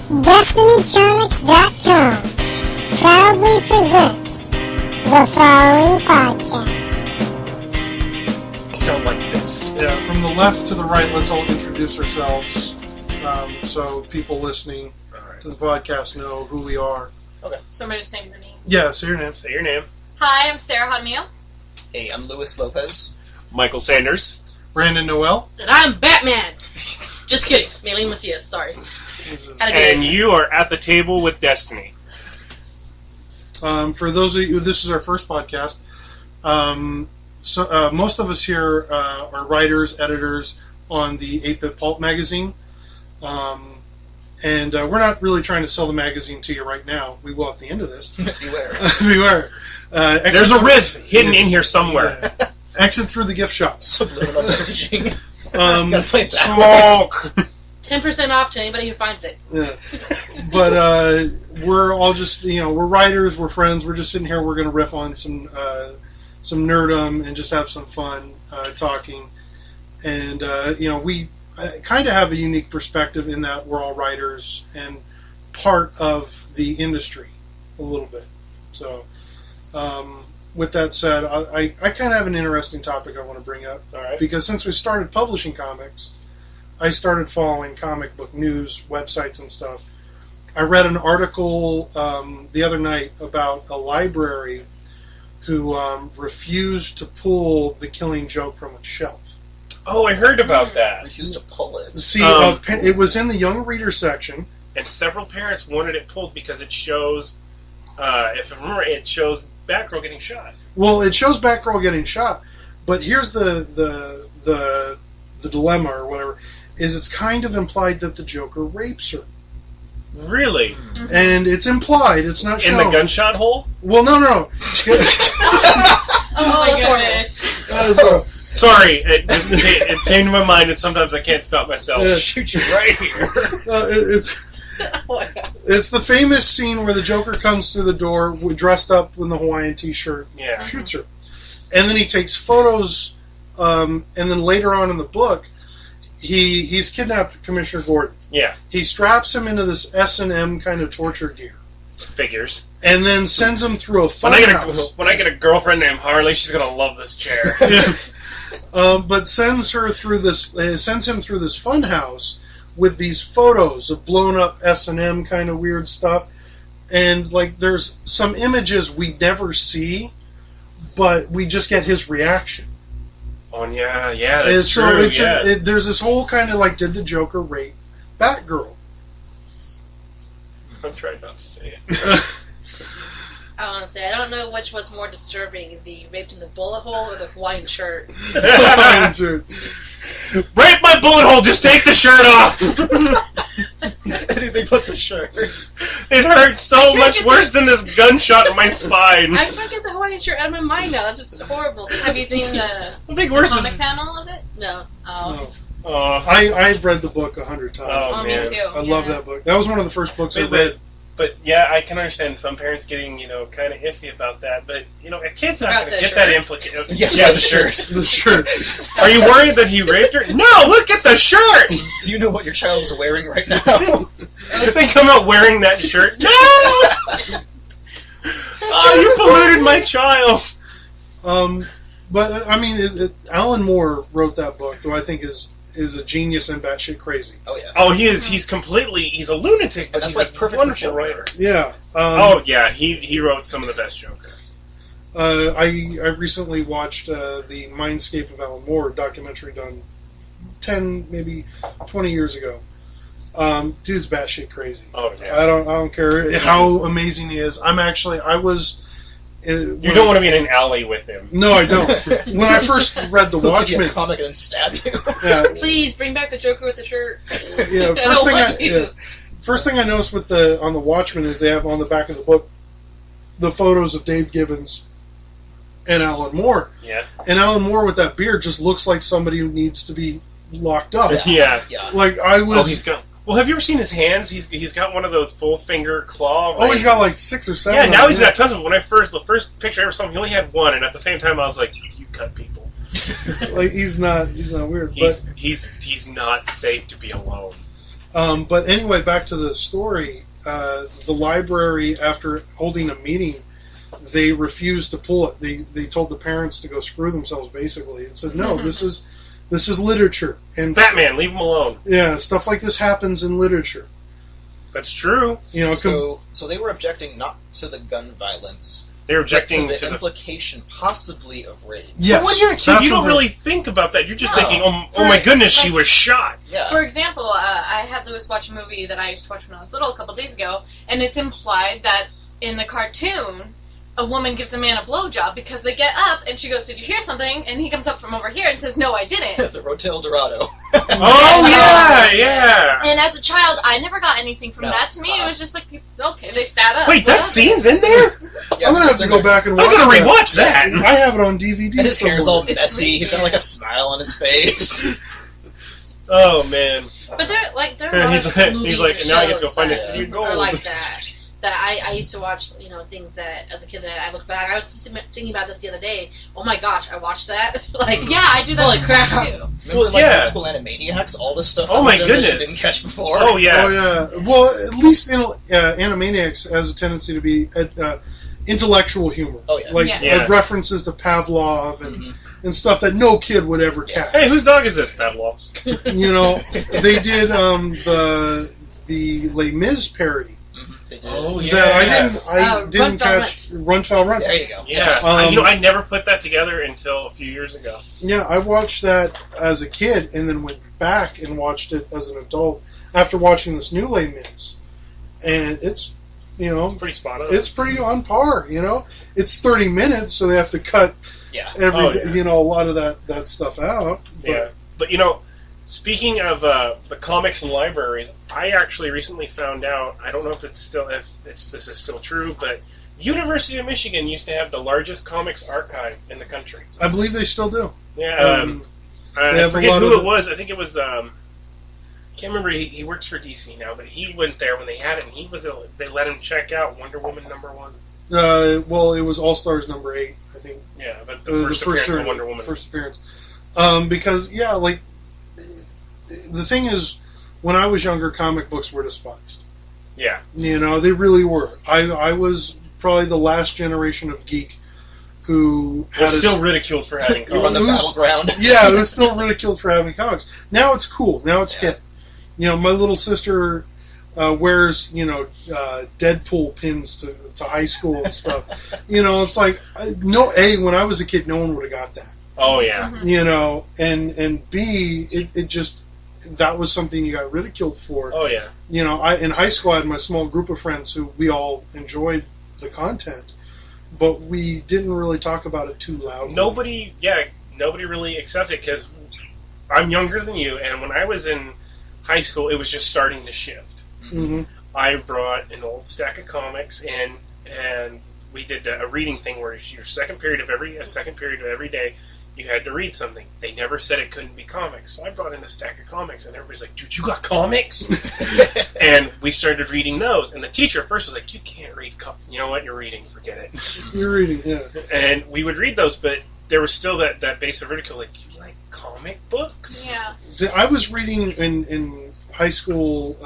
DestinyComics.com proudly presents the following podcast. Sound like this. Yeah, from the left to the right, let's all introduce ourselves so people listening to the podcast know who we are. Okay. So am I just saying your name? Yeah, say your name. Say your name. Hi, I'm Sarah Hadmiel. Hey, I'm Luis Lopez. Michael Sanders. Brandon Noel. And I'm Batman! Just kidding. Maylene Macias, sorry. And you are at the table with Destiny. For those of you, this is our first podcast. Most of us here are writers, editors on the 8-Bit Pulp magazine. And we're not really trying to sell the magazine to you right now. We will at the end of this. Beware. Beware. There's a riff hidden in here somewhere. Yeah. Exit through the gift shop. Subliminal messaging. Gotta play it Smoke! 10% off to anybody who finds it. Yeah. But we're all just, we're writers, we're friends, we're just sitting here, we're going to riff on some nerdum and just have some fun talking. And, we kind of have a unique perspective in that we're all writers and part of the industry a little bit. So, with that said, I kind of have an interesting topic I want to bring up. All right. Because since we started publishing comics, I started following comic book news websites and stuff. I read an article the other night about a library who refused to pull The Killing Joke from its shelf. Oh, I heard about that. Refused to pull it. See, it was in the young reader section. And several parents wanted it pulled because it shows, if I remember, it shows Batgirl getting shot. Well, it shows Batgirl getting shot, but here's the dilemma or whatever, is it's kind of implied that the Joker rapes her. Really? Mm-hmm. And it's implied, it's not shown. In the gunshot hole? Well, no. Oh my goodness. Sorry, it came to my mind, and sometimes I can't stop myself. Yeah. Shoot you right here. It's the famous scene where the Joker comes through the door dressed up in the Hawaiian t-shirt, Yeah. shoots her. And then he takes photos, and then later on in the book, he's kidnapped Commissioner Gordon. Yeah. He straps him into this S&M kind of torture gear. Figures. And then sends him through a When funhouse. I get a girlfriend named Harley, she's gonna love this chair. Yeah. But sends him through this funhouse with these photos of blown up S&M kind of weird stuff, and there's some images we never see, but we just get his reaction. Oh yeah, that's true. There's this whole kind of did the Joker rape Batgirl? I'm trying not to say it. I honestly, I don't know which was more disturbing, the raped in the bullet hole or the Hawaiian shirt. Rape my bullet hole, just take the shirt off! Anything but the shirt. It hurts so much worse than this gunshot in my spine. I can't get the Hawaiian shirt out of my mind now. That's just horrible. Have you seen the big worse comic panel of it? No. Oh. I've read the book 100 times. Oh, me too. I love that book. That was one of the first books I read. But yeah, I can understand some parents getting, kind of iffy about that. But, a kid's not going to get that implicated. Yes, yeah, the shirt. The shirt. Are you worried that he raped her? No, look at the shirt! Do you know what your child is wearing right now? They come out wearing that shirt. No! Oh, you polluted my child! But, I mean, Alan Moore wrote that book, who I think is a genius and batshit crazy. Oh, yeah. Oh, he is. He's a lunatic, but that's he's a perfect wonderful for writer. Yeah. He wrote some of the best Joker. I recently watched the Mindscape of Alan Moore documentary done 10, maybe 20 years ago. Dude's batshit crazy. Oh, yeah. I don't care how amazing he is. You don't want to be in an alley with him. No, I don't. When I first read The Watchmen, a comic and then stab you. Yeah, Please bring back the Joker with the shirt. yeah. First thing I noticed on The Watchmen is they have on the back of the book the photos of Dave Gibbons and Alan Moore. Yeah. And Alan Moore with that beard just looks like somebody who needs to be locked up. Yeah. He's got. Well, have you ever seen his hands? He's got one of those full finger claw. Oh, he's got 6 or 7. Yeah, now he's got tons of them. The first picture I ever saw him, he only had one, and at the same time, I was like, "You cut people." He's not weird. He's not safe to be alone. But anyway, back to the story. The library, after holding a meeting, they refused to pull it. They told the parents to go screw themselves, basically, and said, "No, this is literature." And Batman, leave him alone. yeah, stuff like this happens in literature. That's true. You know, So they were objecting not to the gun violence, They're but to objecting the to the. implication possibly of rape. yes, But when you're a kid, that's you what don't they're- really think about that. You're just No. thinking, oh my goodness, she was shot. Yeah. For example, I had Lewis watch a movie that I used to watch when I was little a couple days ago, and it's implied that in the cartoon, a woman gives a man a blowjob because they get up and she goes, "Did you hear something?" And he comes up from over here and says, "No, I didn't." the Road to El Dorado. Oh yeah. And as a child, I never got anything from No. that. To me, it was just like, okay, they sat up. Wait, What that else? scene's in there? Yeah, I'm gonna have it's to in go there. back and watch. I'm gonna that. rewatch that. I have it on DVD. And his hair's all somewhere. It's messy. creepy. He's got like a smile on his face. Oh man. But there are And a lot he's of like- movies he's like, or "Now I get to go shows find a that city of are gold." like that. That I used to watch, things that as a kid that I look back. I was just thinking about this the other day. Oh my gosh, I watched that. Like, Yeah, I do that. Holy crap. too. Remember, yeah. High School Animaniacs? All this stuff. Oh that my was in that goodness. you didn't catch before. Oh yeah. Oh yeah. Well, at least Animaniacs has a tendency to be intellectual humor. Oh, yeah. Like Yeah. references to Pavlov and, Mhm. and stuff that no kid would ever Yeah. catch. Hey, whose dog is this? Pavlov's. You know, they did the Les Mis parody They did. Oh, yeah. that I Run, didn't Fell, catch. Run, Fell, Run. There you go. Yeah. I never put that together until a few years ago. Yeah, I watched that as a kid and then went back and watched it as an adult after watching this new Les Mis, and it's Pretty spot on. it's pretty on par. It's 30 minutes, so they have to cut Yeah. a lot of that stuff out. But, Yeah. But speaking of the comics and libraries, I actually recently found out. I don't know if this is still true, but the University of Michigan used to have the largest comics archive in the country. I believe they still do. Yeah. They I have a forget lot who of it was. I think it was. I can't remember. He works for DC now, but he went there when they had it, and they let him check out Wonder Woman #1. Well, it was All Stars number 8, I think. Yeah, but the first appearance of Wonder Woman. First appearance. Because like the thing is, when I was younger, comic books were despised. Yeah. They really were. I was probably the last generation of geek who Was still ridiculed for having You were on the comics. battleground. yeah, it was still ridiculed for having comics. Now it's cool. Now it's hip. My little sister wears Deadpool pins to high school and stuff. It's like when I was a kid, no one would have got that. Oh yeah. And B, it just that was something you got ridiculed for. Oh yeah. In high school I had my small group of friends who we all enjoyed the content, but we didn't really talk about it too loudly. Nobody really accepted it because I'm younger than you, and when I was in high school, it was just starting to shift. Mm-hmm. I brought an old stack of comics in, and we did a reading thing where your second period of every day, you had to read something. They never said it couldn't be comics, so I brought in a stack of comics, and everybody's like, "Dude, you got comics?" And we started reading those, and the teacher at first was like, "You can't read you know what? You're reading. Forget it." You're reading, yeah. And we would read those, but there was still that base of ridicule, like, "You like comic books?" Yeah. I was reading in high school,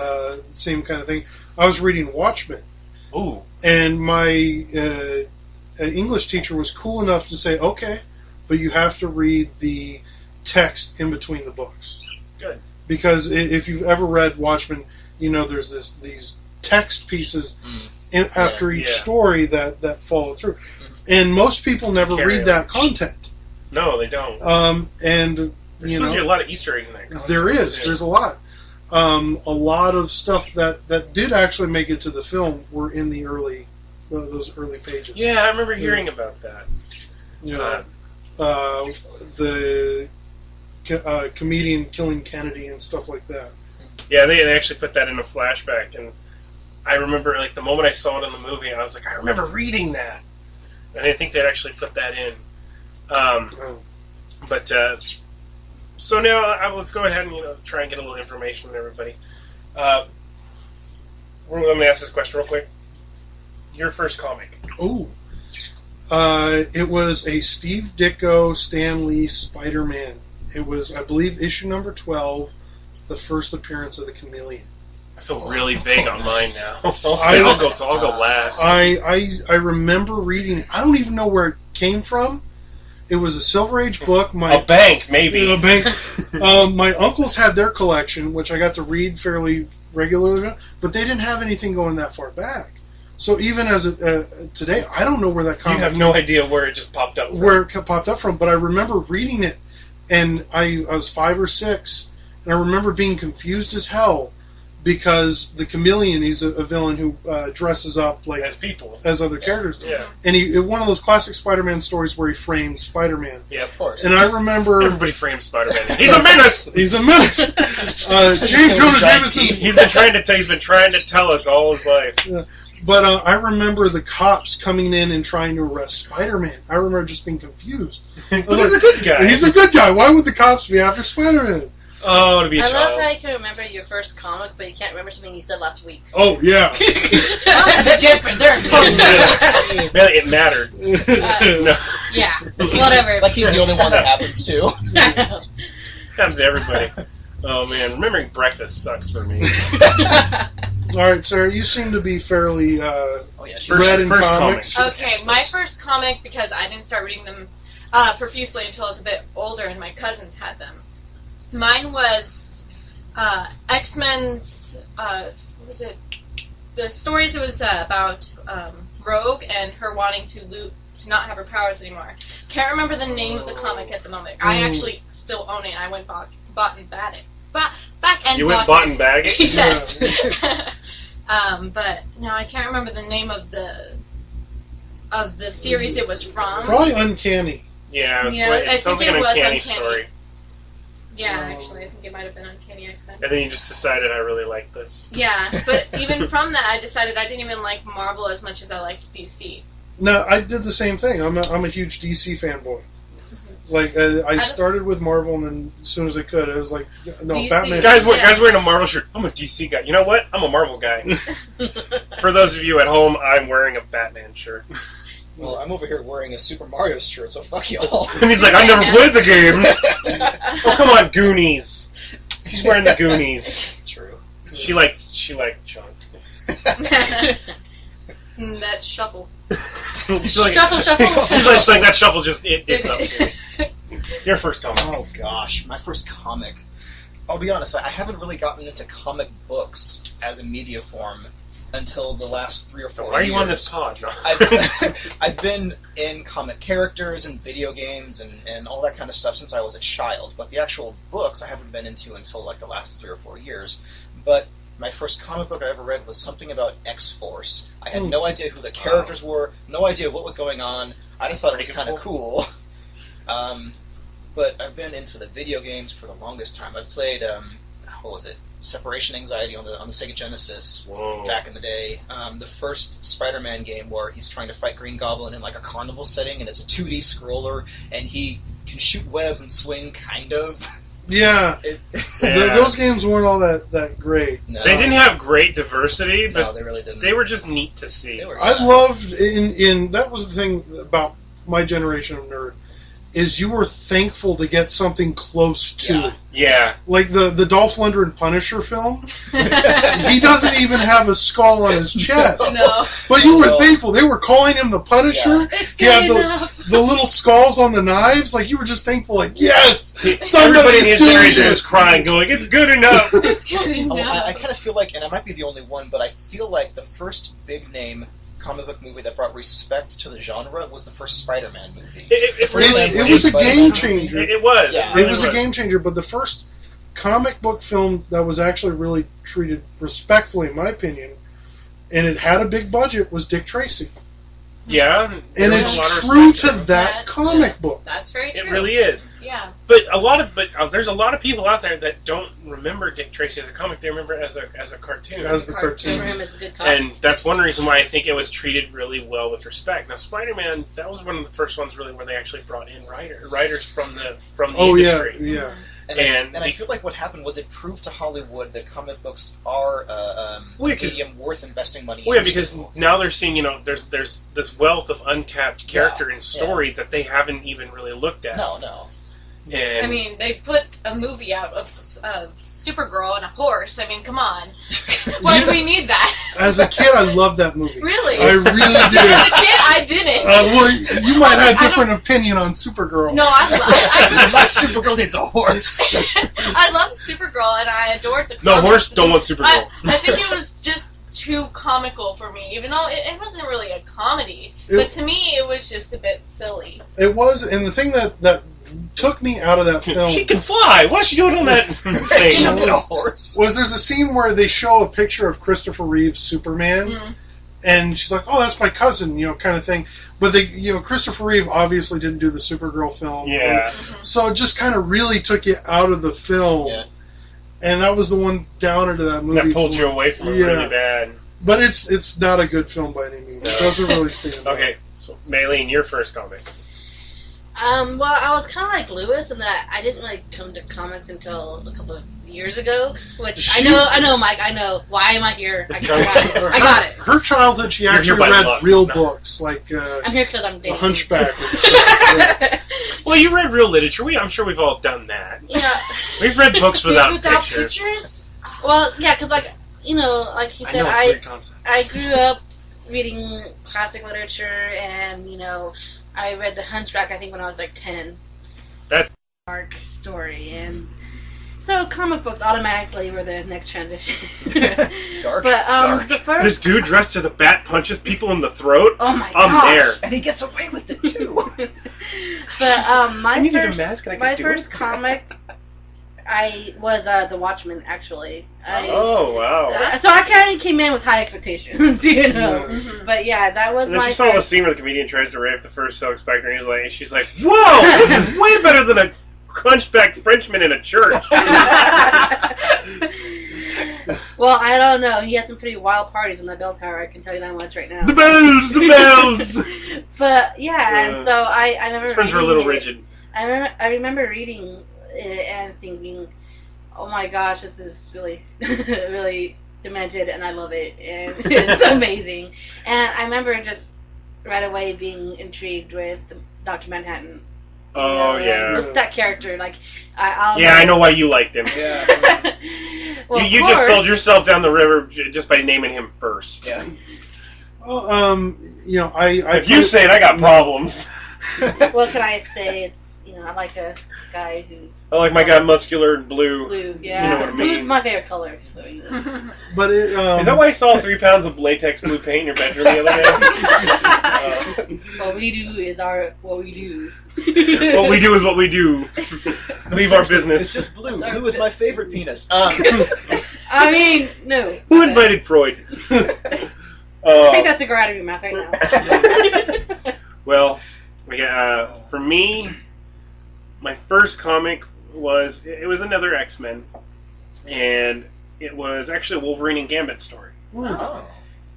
same kind of thing. I was reading Watchmen, Ooh. and my English teacher was cool enough to say, "Okay, but you have to read the text in between the books." Good. Because if you've ever read Watchmen, there's these text pieces after each Yeah. story that follow through, and most people never Carry read on. that content. No, they don't. And There's supposed to be a lot of Easter eggs in that content. there is. Yeah. There's a lot. A lot of stuff that did actually make it to the film were in the those early pages. Yeah, I remember hearing about that. The comedian killing Kennedy and stuff like that. Yeah, they actually put that in a flashback, and I remember, like, the moment I saw it in the movie, I was like, I remember reading that. And I think they'd actually put that in. But so now let's go ahead and try and get a little information from everybody. Let me ask this question real quick. Your first comic? Oh, it was a Steve Ditko, Stan Lee Spider-Man. It was, I believe, issue number 12, the first appearance of the Chameleon. feel really big on mine now. I'll go last. I remember reading. I don't even know where it came from. It was a Silver Age book. A bank, maybe. A bank. My uncles had their collection, which I got to read fairly regularly, but they didn't have anything going that far back. So even as today, I don't know where that comic. You have no idea where it just popped up from. Where it popped up from, but I remember reading it, and I was 5 or 6, and I remember being confused as hell because the Chameleon, he's a villain who dresses up like as other characters. Yeah. And he one of those classic Spider-Man stories where he frames Spider-Man. Yeah, of course. And I remember everybody frames Spider-Man. He's a menace. He's a menace. James Jonah Jameson. He's been trying to tell us all his life. Yeah. But I remember the cops coming in and trying to arrest Spider-Man. I remember just being confused. He's a good guy. He's a good guy. Why would the cops be after Spider-Man? Oh, to be a I child. love how you can remember your first comic, but you can't remember something you said last week. Oh, yeah. That's different. They're Really, it mattered. No. Yeah, whatever. Like he's the only one that happens to. Happens to everybody. Oh, man. Remembering breakfast sucks for me. All right, Sarah, you seem to be fairly read in first comics. Okay, my first comic, because I didn't start reading them profusely until I was a bit older and my cousins had them. Mine was X-Men's, what was it? The stories, it was about Rogue and her wanting to not have her powers anymore. Can't remember the name of the comic at the moment. I actually still own it, and I went bought and bought it. You went bought and bag it? Yes. But no, I can't remember the name of the series it was from. Probably Uncanny. Yeah, I sounds think like it an was uncanny Uncanny. story. Yeah, actually, I think it might have been Uncanny X-Men. And then you just decided I really like this. Yeah, but even from that, I decided I didn't even like Marvel as much as I liked DC. No, I did the same thing. I'm a huge DC fanboy. Like I started with Marvel, and then as soon as I could, I was like, no, DC. Batman. Guys wearing a Marvel shirt. I'm a DC guy. You know what? I'm a Marvel guy. For those of you at home, I'm wearing a Batman shirt. Well, I'm over here wearing a Super Mario shirt, so fuck y'all. And he's like, I never played the games. Oh, come on, Goonies. He's wearing the Goonies. True. She liked John. That shuffle. She's like, Shuffle. she's like that shuffle just it did something. Your first comic. Oh gosh, my first comic. I'll be honest, I haven't really gotten into comic books as a media form until the last 3 or 4 years. Why are you on this pod? No. I've been in comic characters and video games and all that kind of stuff since I was a child, but the actual books I haven't been into until like the last 3 or 4 years. But my first comic book I ever read was something about X-Force. I had no idea who the characters were, no idea what was going on. I just thought it was kind of cool. But I've been into the video games for the longest time. I've played, what was it? Separation Anxiety on the Sega Genesis back in the day. The first Spider-Man game where he's trying to fight Green Goblin in like a carnival setting, and it's a 2D scroller, and he can shoot webs and swing, kind of. Yeah. Those games weren't all that great. No. They didn't have great diversity, but no, they really didn't. They were just neat to see. I loved in that was the thing about my generation of nerd. Is you were thankful to get something close to it. Yeah. Like the Dolph Lundgren Punisher film. He doesn't even have a skull on his chest. No. But you were thankful. They were calling him the Punisher. Yeah. It's good enough. The little skulls on the knives. Like, you were just thankful, like, yes! Everybody in the doing generation it. was crying, going, it's good enough. It's good enough. I kind of feel like, and I might be the only one, but I feel like the first big name comic book movie that brought respect to the genre was the first Spider-Man movie. It was a game changer. It was. Yeah. It was a game changer, but the first comic book film that was actually really treated respectfully, in my opinion, and it had a big budget, was Dick Tracy. Yeah. And it's true to that comic book. That's very true. It really is. Yeah. But there's a lot of people out there that don't remember Dick Tracy as a comic. They remember it as a cartoon. As the cartoon. For him, it's a good comic. And that's one reason why I think it was treated really well with respect. Now, Spider-Man, that was one of the first ones really where they actually brought in writers from the industry. Yeah. And I feel like what happened was it proved to Hollywood that comic books are a medium worth investing money in. Well, yeah, because now they're seeing, there's this wealth of untapped character and story that they haven't even really looked at. No. And I mean, they put a movie out of Supergirl and a horse. I mean, come on. Why do we need that? As a kid, I loved that movie. Really? I really As did. a kid, I didn't. Well, you might have a different opinion on Supergirl. No, My Supergirl needs a horse. I loved Supergirl and I adored the No, comics. horse don't want Supergirl. I think it was just too comical for me, even though it wasn't really a comedy. But to me, it was just a bit silly. It was, and the thing that took me out of that film She can fly. What's she doing on that thing? She'll get a horse. was there's a scene where they show a picture of Christopher Reeve's Superman, and she's like, "Oh, that's my cousin," kind of thing. But Christopher Reeve obviously didn't do the Supergirl film, Yeah. so it just kind of really took you out of the film. Yeah. And that was the one downer to that movie. That pulled you away from it really bad. But it's not a good film by any means. It doesn't really stand out. Okay, so Maylene, your first comic. Well, I was kind of like Lewis in that I didn't really come to comics until a couple of years ago. Which I know, Mike. I know. Why am I here? I got it. Her childhood, she You're actually here by read luck. real No. books, like I'm here because I'm The dating. Hunchback and stuff. Well, you read real literature. I'm sure we've all done that. Yeah. We've read books without, Without pictures. pictures? Well, yeah, because like he said, I know it's a weird concept. I grew up reading classic literature, and I read The Hunchback. I think when I was like 10. That's Dark story, and so comic books automatically were the next transition. Dark. But dark. the first. This dude dressed as a bat punches people in the throat. Oh my I'm gosh. there. And he gets away with it too. But my I needed a first, mask and I could my do first it. comic, I was The Watchmen. Actually, Oh wow! so I kind of came in with high expectations, Mhm. But yeah, that was And then my she saw the first. scene where the comedian tries to rape the first Silk Spectre, and she's like, "Whoa, this is way better than a hunchback Frenchman in a church." Well, I don't know. He had some pretty wild parties in the bell tower. I can tell you that much right now. The bells, the bells. But yeah, and so I remember. Friends were a reading little it. rigid. I remember reading it and thinking, "Oh my gosh, this is really, really demented, and I love it, and it's amazing." And I remember just right away being intrigued with Dr. Manhattan. Oh yeah. Just that character, like I know why you liked him. Yeah. Well, you of just course. sold yourself down the river just by naming him first. Yeah. Well, I If you say it, I got problems. What can I say? It's I like a guy who's I like my guy muscular and blue. blue. Yeah, You know what I mean. blue's my favorite color. So, but it Is that why I saw 3 pounds of latex blue paint in your bedroom the other day? What we do is what we do. What we do is what we do. Leave our business. It's just blue. Blue is my favorite penis. I mean, no. Who invited Freud? Take that cigar out of your mouth right now. Well, for me, my first comic was another X-Men, and it was actually a Wolverine and Gambit story. Oh.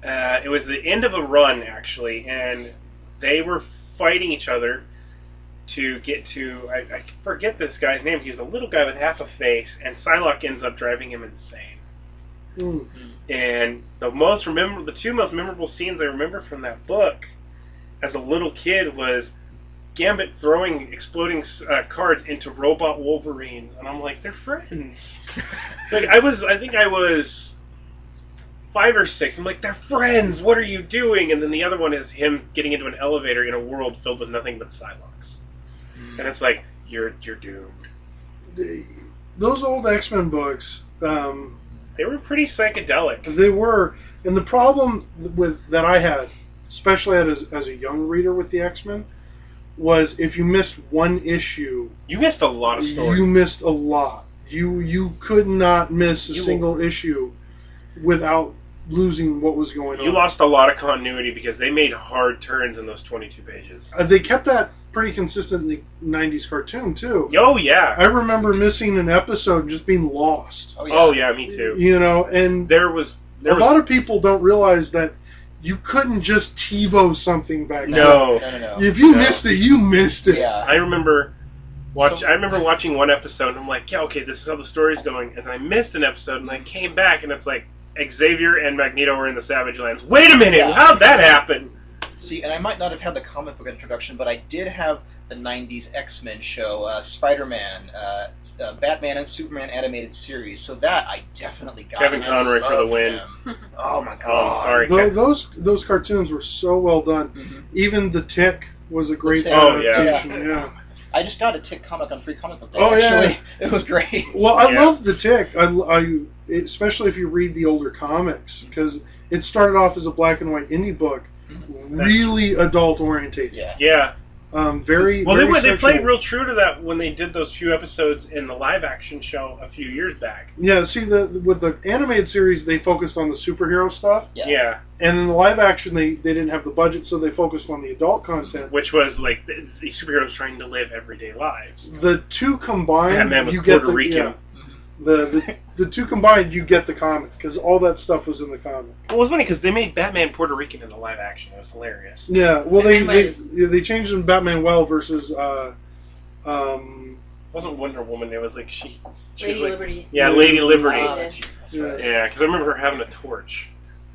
It was the end of a run, actually, and they were fighting each other to get to, I forget this guy's name. He was a little guy with half a face, and Psylocke ends up driving him insane. And the two most memorable scenes I remember from that book as a little kid was Gambit throwing exploding cards into robot Wolverines, and I'm like, they're friends. I think I was 5 or 6. I'm like, they're friends. What are you doing? And then the other one is him getting into an elevator in a world filled with nothing but Psylocke. And it's like, you're doomed. Those old X-Men books, They were pretty psychedelic. they were, and the problem that I had, especially as a young reader with the X-Men, was if you missed one issue, You missed a lot of stories. you missed a lot. You could not miss a You- single issue without losing what was going on. You lost a lot of continuity because they made hard turns in those 22 pages. They kept that pretty consistent in the 90s cartoon, too. Oh, yeah. I remember missing an episode and just being lost. Oh, yeah, me too. And There was a lot of people don't realize that you couldn't just TiVo something back then. No. No. If you No. missed it, you missed it. Yeah. I remember watching one episode and I'm like, yeah, okay, this is how the story's going. And then I missed an episode and I came back and it's like Xavier and Magneto were in the Savage Lands. Wait a minute, Yeah. how'd that happen? See, and I might not have had the comic book introduction, but I did have the 90s X-Men show, Spider-Man, Batman and Superman animated series. So that I definitely got. Kevin Conroy for the win. Oh my god! Oh, sorry. Those cartoons were so well done. Mm-hmm. Even The Tick was a great Tick. adaptation. Yeah. I just got a Tick comic on Free Comic Book Day. Oh, yeah. Actually. It was great. Well, I love The Tick. Especially if you read the older comics, because it started off as a black and white indie book, really adult oriented. Yeah. Very. Well, very they played sexual. real true to that when they did those few episodes in the live action show a few years back. Yeah. See, with the animated series, they focused on the superhero stuff. Yeah. And in the live action, they didn't have the budget, so they focused on the adult content. Which was like the superheroes trying to live everyday lives. The two combined, Batman was you get Puerto Rican. The two combined, you get the comic, because all that stuff was in the comic. Well, it was funny because they made Batman Puerto Rican in the live action. It was hilarious. Yeah, well, they changed him Batman Well versus It wasn't Wonder Woman. It was like she Lady was like, Liberty. Yeah, Lady Liberty. Yeah. Yeah, because I remember her having a torch.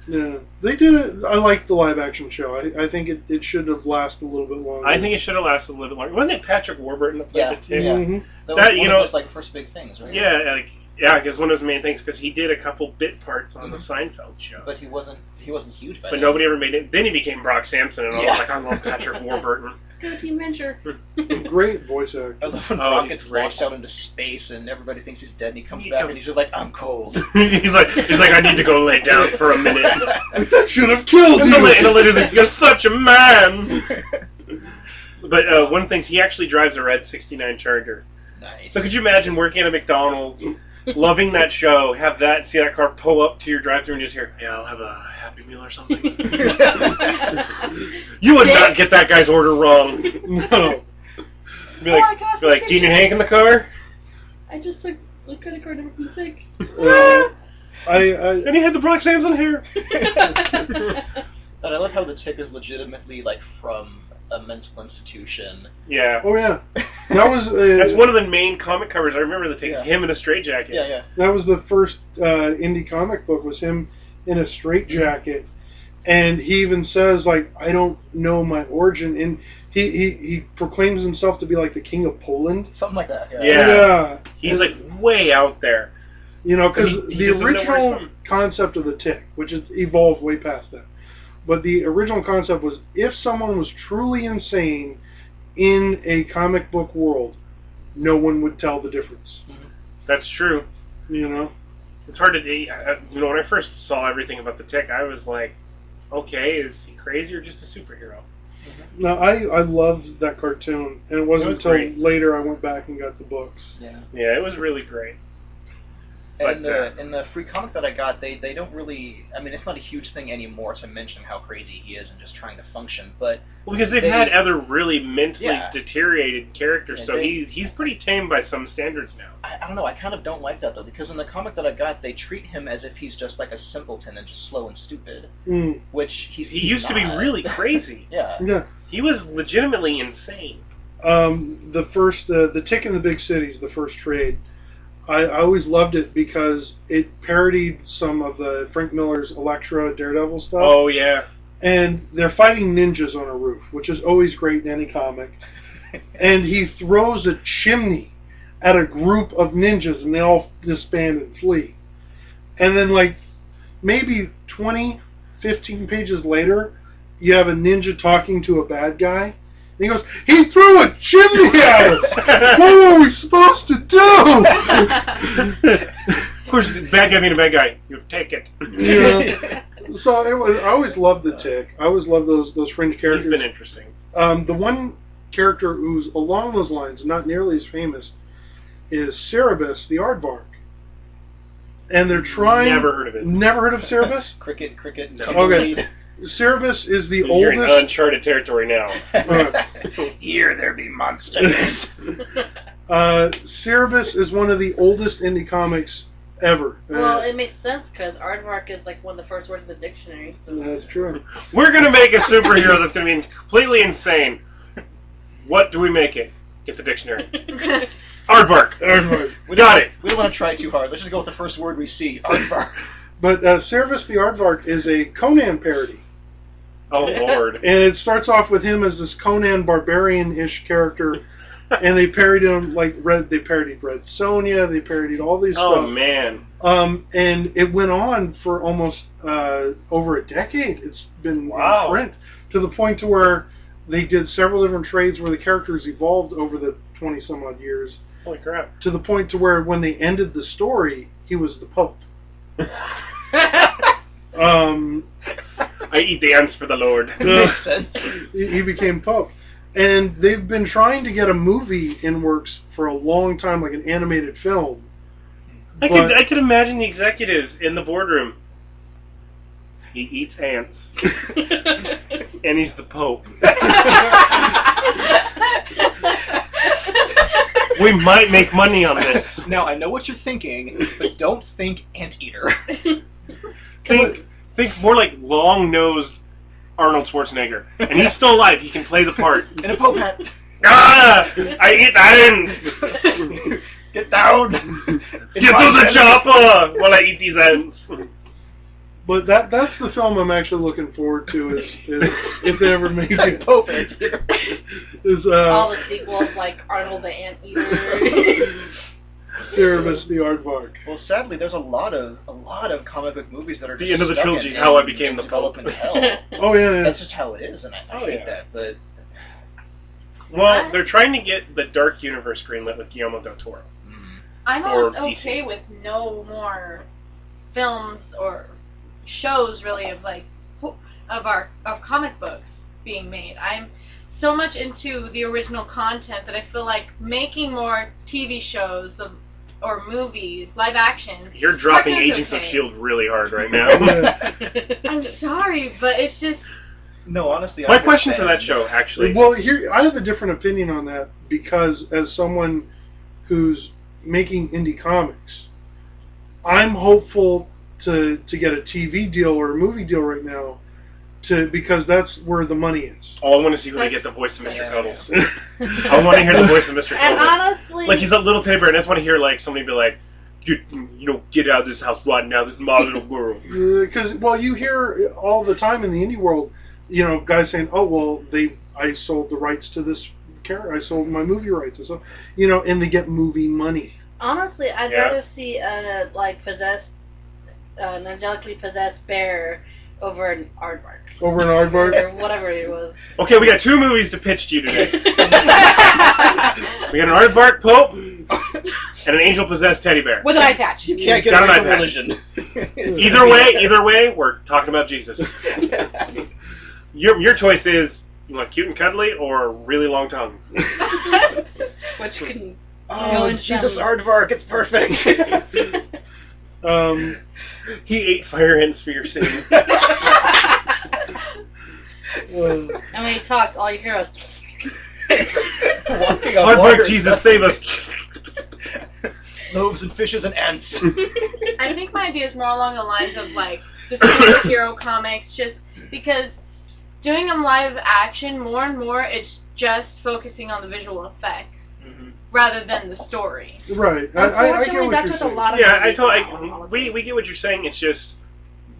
Yeah, they did it. I like the live action show. I think it should have lasted a little bit longer. I think it should have lasted a little bit longer. Wasn't it Patrick Warburton that played the Tick? Yeah. Mm-hmm. That was That, one you know, of his like first big things, right? Yeah, because one of his main things, because he did a couple bit parts on the Seinfeld show. But he wasn't huge by But then. nobody ever made it. Then he became Brock Sampson, and I was Yeah. like, I love Patrick Warburton. Go Team Venture. Great voice actor. I love when Oh, Brock he's gets great. launched out into space and everybody thinks he's dead and he comes He back comes- and he's just like, I'm cold. he's like, I need to go lay down for a minute. I should have killed And you. the lady's like, you're such a man. But one thing, he actually drives a red '69 Charger. Nice. So could you imagine working at a McDonald's, loving that show, see that car pull up to your drive-thru and just hear, yeah, I'll have a Happy Meal or something. You would not get that guy's order wrong. No. Be like, do you need Hank in the car? I just took a credit card number from the Tick. And he had the Brock Sampson hair. And I love how the Tick is legitimately like from a mental institution. Yeah. Oh yeah, that was That's one of the main comic covers. I remember the thing, him in a straitjacket. Yeah. that was the first indie comic book. Was him in a straitjacket, and he even says like, I don't know my origin, and he proclaims himself to be like the king of Poland. Something like that. Yeah. He's like way out there. You know, because He the doesn't know where original he's from. concept of the Tick, which has evolved way past that, but the original concept was if someone was truly insane in a comic book world, no one would tell the difference. That's true. You know? It's hard to, when I first saw everything about the Tick, I was like, okay, is he crazy or just a superhero? No, I loved that cartoon, and it wasn't It was until great. later I went back and got the books. Yeah. Yeah, it was really great. And But, in the free comic that I got, they don't really. I mean, it's not a huge thing anymore to mention how crazy he is and just trying to function. But Well, because they've had other really mentally Yeah. deteriorated characters, Yeah, so he's pretty tame by some standards now. I don't know. I kind of don't like that though, because in the comic that I got, they treat him as if he's just like a simpleton and just slow and stupid, which He used to be not. really crazy. Yeah. Yeah. He was legitimately insane. The first, the Tick in the Big Cities, the first trade, I always loved it because it parodied some of the Frank Miller's Elektra Daredevil stuff. Oh, yeah. And they're fighting ninjas on a roof, which is always great in any comic. And he throws a chimney at a group of ninjas, and they all disband and flee. And then, like, maybe 20, 15 pages later, you have a ninja talking to a bad guy. And he goes, he threw a chimney at us! What were we supposed to do? Of course, bad guy being a bad guy. You take it. You know? So I always loved the Tick. I always loved those fringe characters. He's been interesting. The one character who's along those lines, not nearly as famous, is Cerebus the Aardvark. And they're trying... Never heard of it. Never heard of Cerebus? Cricket. No. Okay. Cerebus is the You're in oldest... uncharted territory now. Here there be monsters. Cerebus is one of the oldest indie comics ever. Well, it makes sense because aardvark is like one of the first words in the dictionary. So. That's true. We're going to make a superhero that's going to be completely insane. What do we make it? Get the dictionary. Aardvark. Aardvark. We got it. We don't want to try too hard. Let's just go with the first word we see. Aardvark. But Cerebus the Aardvark is a Conan parody. Oh, Lord. And it starts off with him as this Conan barbarian-ish character And they parodied him they parodied Red Sonja, they parodied all these stuff. Oh man. And it went on for almost over a decade. It's been Wow. in print to the point to where they did several different trades where the characters evolved over the 20 some odd years. Holy crap. To the point to where when they ended the story, he was the Pope. I eat the ants for the Lord. Makes sense. He became Pope. And they've been trying to get a movie in works for a long time, like an animated film. I could imagine the executives in the boardroom. He eats ants. And he's the Pope. We might make money on this. Now, I know what you're thinking, but don't think anteater. Think more like long-nosed Arnold Schwarzenegger. And he's still alive. He can play the part. In a Pope hat. Ah! I eat ants! Get down! Get to the chopper while I eat these ants. But that's the film I'm actually looking forward to is if they ever make it. Pope anteater. All the sequels like Arnold the Anteater. Cerebus the Aardvark. Well, sadly, there's a lot of comic book movies that are just The end of the stuck trilogy, in How I Became the Pope. development hell. Oh yeah. That's just how it is, and I hate that. But Well, they're trying to get the Dark Universe greenlit with Guillermo del Toro. I'm Or almost okay DC. with no more films or shows really of comic books being made. I'm so much into the original content that I feel like making more TV shows or movies, live action. You're dropping Cartoons Agents of okay. S.H.I.E.L.D. really hard right now. I'm sorry, but it's just no, honestly, My I question for understand. that show, actually... Well, here I have a different opinion on that because as someone who's making indie comics, I'm hopeful to get a TV deal or a movie deal right now, because that's where the money is. Oh, I want to see who they get the voice of Mr. Cuddles. I want to hear the voice of Mr. And Cuddles. honestly, Like, he's a little teddy bear, and I just want to hear, like, somebody be like, get out of this house right now, this is my little world. Because you hear all the time in the indie world, guys saying, "Oh, well, I sold the rights to this character, I sold my movie rights," and so, and they get movie money. honestly, I'd Yeah. rather see an angelically possessed bear over an aardvark. Over an aardvark. Or whatever it was. Okay, we got 2 movies to pitch to you today. We got an aardvark Pope and an angel-possessed teddy bear. With an eye patch. You can't get Got an rid of iPad. religion. Either way, we're talking about Jesus. Your choice is, you want cute and cuddly or really long tongue? Which can Oh, go in Jesus some- Aardvark, it's perfect. He ate fire ants for your sin. And when he talks, all you hear is... Walking on water. Aardvark Jesus, save us. Loaves and fishes and ants. I think my idea is more along the lines of like the superhero comics, just because doing them live action more and more, it's just focusing on the visual effects rather than the story. Right. I get Unfortunately, what that's you're what a saying. lot of Yeah, movies are. we get what you're saying. It's just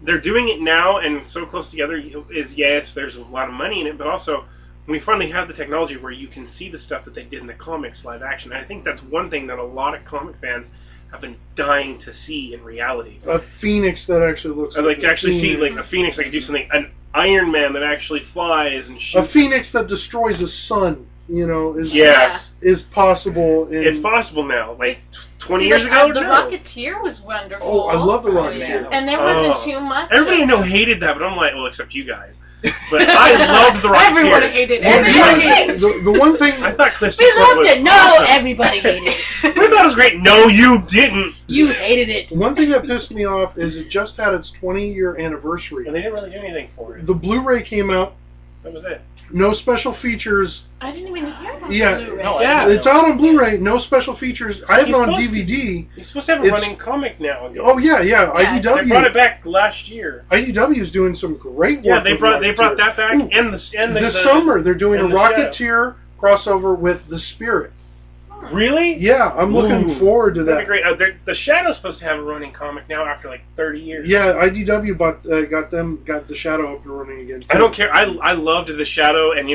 they're doing it now and so close together. There's a lot of money in it, but also we finally have the technology where you can see the stuff that they did in the comics live action. And I think that's one thing that a lot of comic fans have been dying to see in reality. A phoenix that actually looks I'd like to a actually see phoenix. like a phoenix that could do something, an Iron Man that actually flies and A shoots. phoenix that destroys a sun, Yeah. is possible. In, It's possible now. Like 20 See, years ago, the no. Rocketeer was wonderful. Oh, I love the Oh, Rocketeer. yeah. And there wasn't too much. Everybody I know hated that, but I'm like, well, except you guys. But I loved the Rocketeer. Everyone hated it. Well, Everyone hated it. the one thing I thought Cliff We Eastwood loved was it. No, awesome. everybody hated it. I thought it was great. No, you didn't. You hated it. one thing that pissed me off is it just had its 20-year anniversary. And they didn't really do anything for it. The Blu-ray came out, That was it. no special features. I didn't even hear about Yeah, the Blu-ray. No, Yeah. It's out on Blu-ray, no special features. I have it on It's supposed DVD. You're supposed to have a It's- running comic now. Again. Oh yeah, Yeah, They brought IDW. it back last year. IDW is doing some great work. Yeah, they with brought Rocketeer. that back Ooh, and the this summer they're doing a and the Rocketeer crossover with the Spirit. Really? Yeah, I'm looking Ooh. forward to That'd that. be great. The Shadow's supposed to have a running comic now after like 30 years. Yeah, IDW got the Shadow up and running again. I don't care. I loved the Shadow, and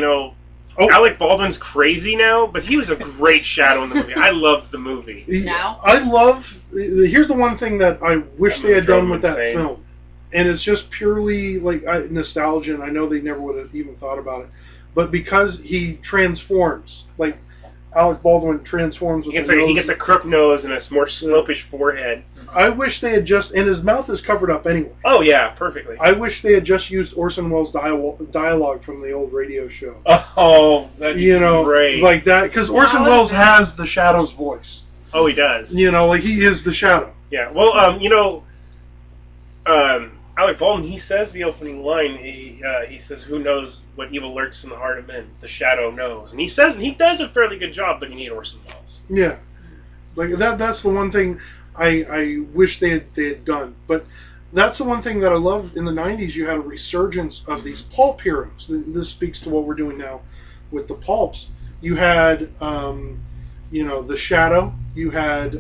Alec Baldwin's crazy now, but he was a great Shadow in the movie. I loved the movie. Now? Here's the one thing that I wish That they had drove done him with that insane. film. And it's just purely like nostalgia, and I know they never would have even thought about it. But because he transforms, like Alec Baldwin transforms with He gets a crook nose and a more slopish forehead. I wish they had just, and his mouth is covered up anyway. Oh yeah, perfectly. I wish they had just used Orson Welles' dialogue from the old radio show. Oh, that'd be great. Like that, because Orson Welles has the Shadow's voice. Oh, he does. Like he is the Shadow. Yeah. Well, Alec Baldwin, he says the opening line. He says, "Who knows what evil lurks in the heart of men? The Shadow knows." And he does a fairly good job, but you need Orson Welles. Yeah, like that's the one thing I wish they had done. But that's the one thing that I loved in the '90s. You had a resurgence of these pulp heroes. This speaks to what we're doing now with the pulps. You had, the Shadow. You had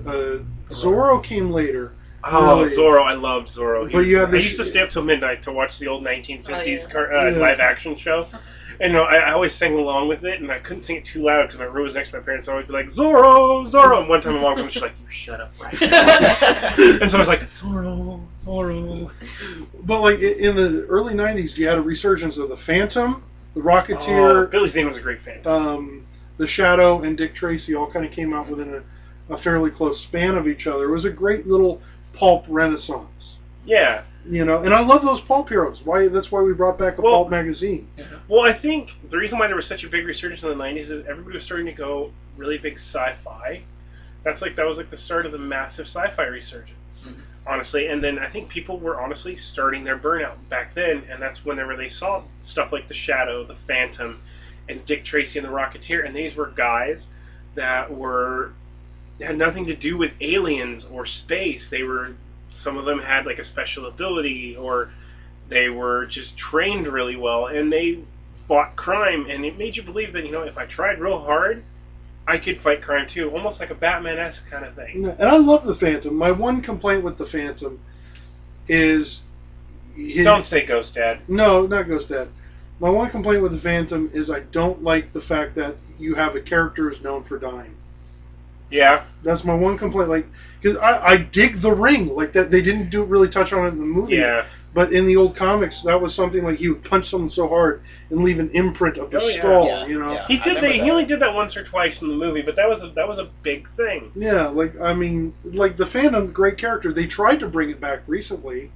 Zorro came later. Oh, really. Zorro! I loved Zorro. But you have I used to stay up till midnight to watch the old 1950s live action show. And I always sang along with it, and I couldn't sing it too loud because my room was next to my parents. I'd always be like, Zorro, Zorro. And one time my mom was just like, you shut up right now. And so I was like, Zorro, Zorro. But like in the early '90s, you had a resurgence of the Phantom, the Rocketeer. Billy Zane was a great fan. The Shadow and Dick Tracy all kind of came out within a fairly close span of each other. It was a great little pulp renaissance. Yeah. And I love those pulp heroes. That's why we brought back a pulp magazine. Well, I think the reason why there was such a big resurgence in the 90s is everybody was starting to go really big sci-fi. That was the start of the massive sci-fi resurgence, honestly. And then I think people were honestly starting their burnout back then, and that's whenever they saw stuff like The Shadow, The Phantom, and Dick Tracy and the Rocketeer, and these were guys that had nothing to do with aliens or space. Some of them had like a special ability, or they were just trained really well, and they fought crime, and it made you believe that, if I tried real hard, I could fight crime too, almost like a Batman-esque kind of thing. And I love the Phantom. My one complaint with the Phantom is... Don't say Ghost Dad. No, not Ghost Dad. My one complaint with the Phantom is I don't like the fact that you have a character who's known for dying. Yeah. That's my one complaint. Because I dig the ring. Like, that they didn't really touch on it in the movie. Yeah. But in the old comics, that was something like he would punch someone so hard and leave an imprint of the skull. Yeah. He only did that once or twice in the movie, but that was a big thing. Yeah, the Phantom, great character. They tried to bring it back recently.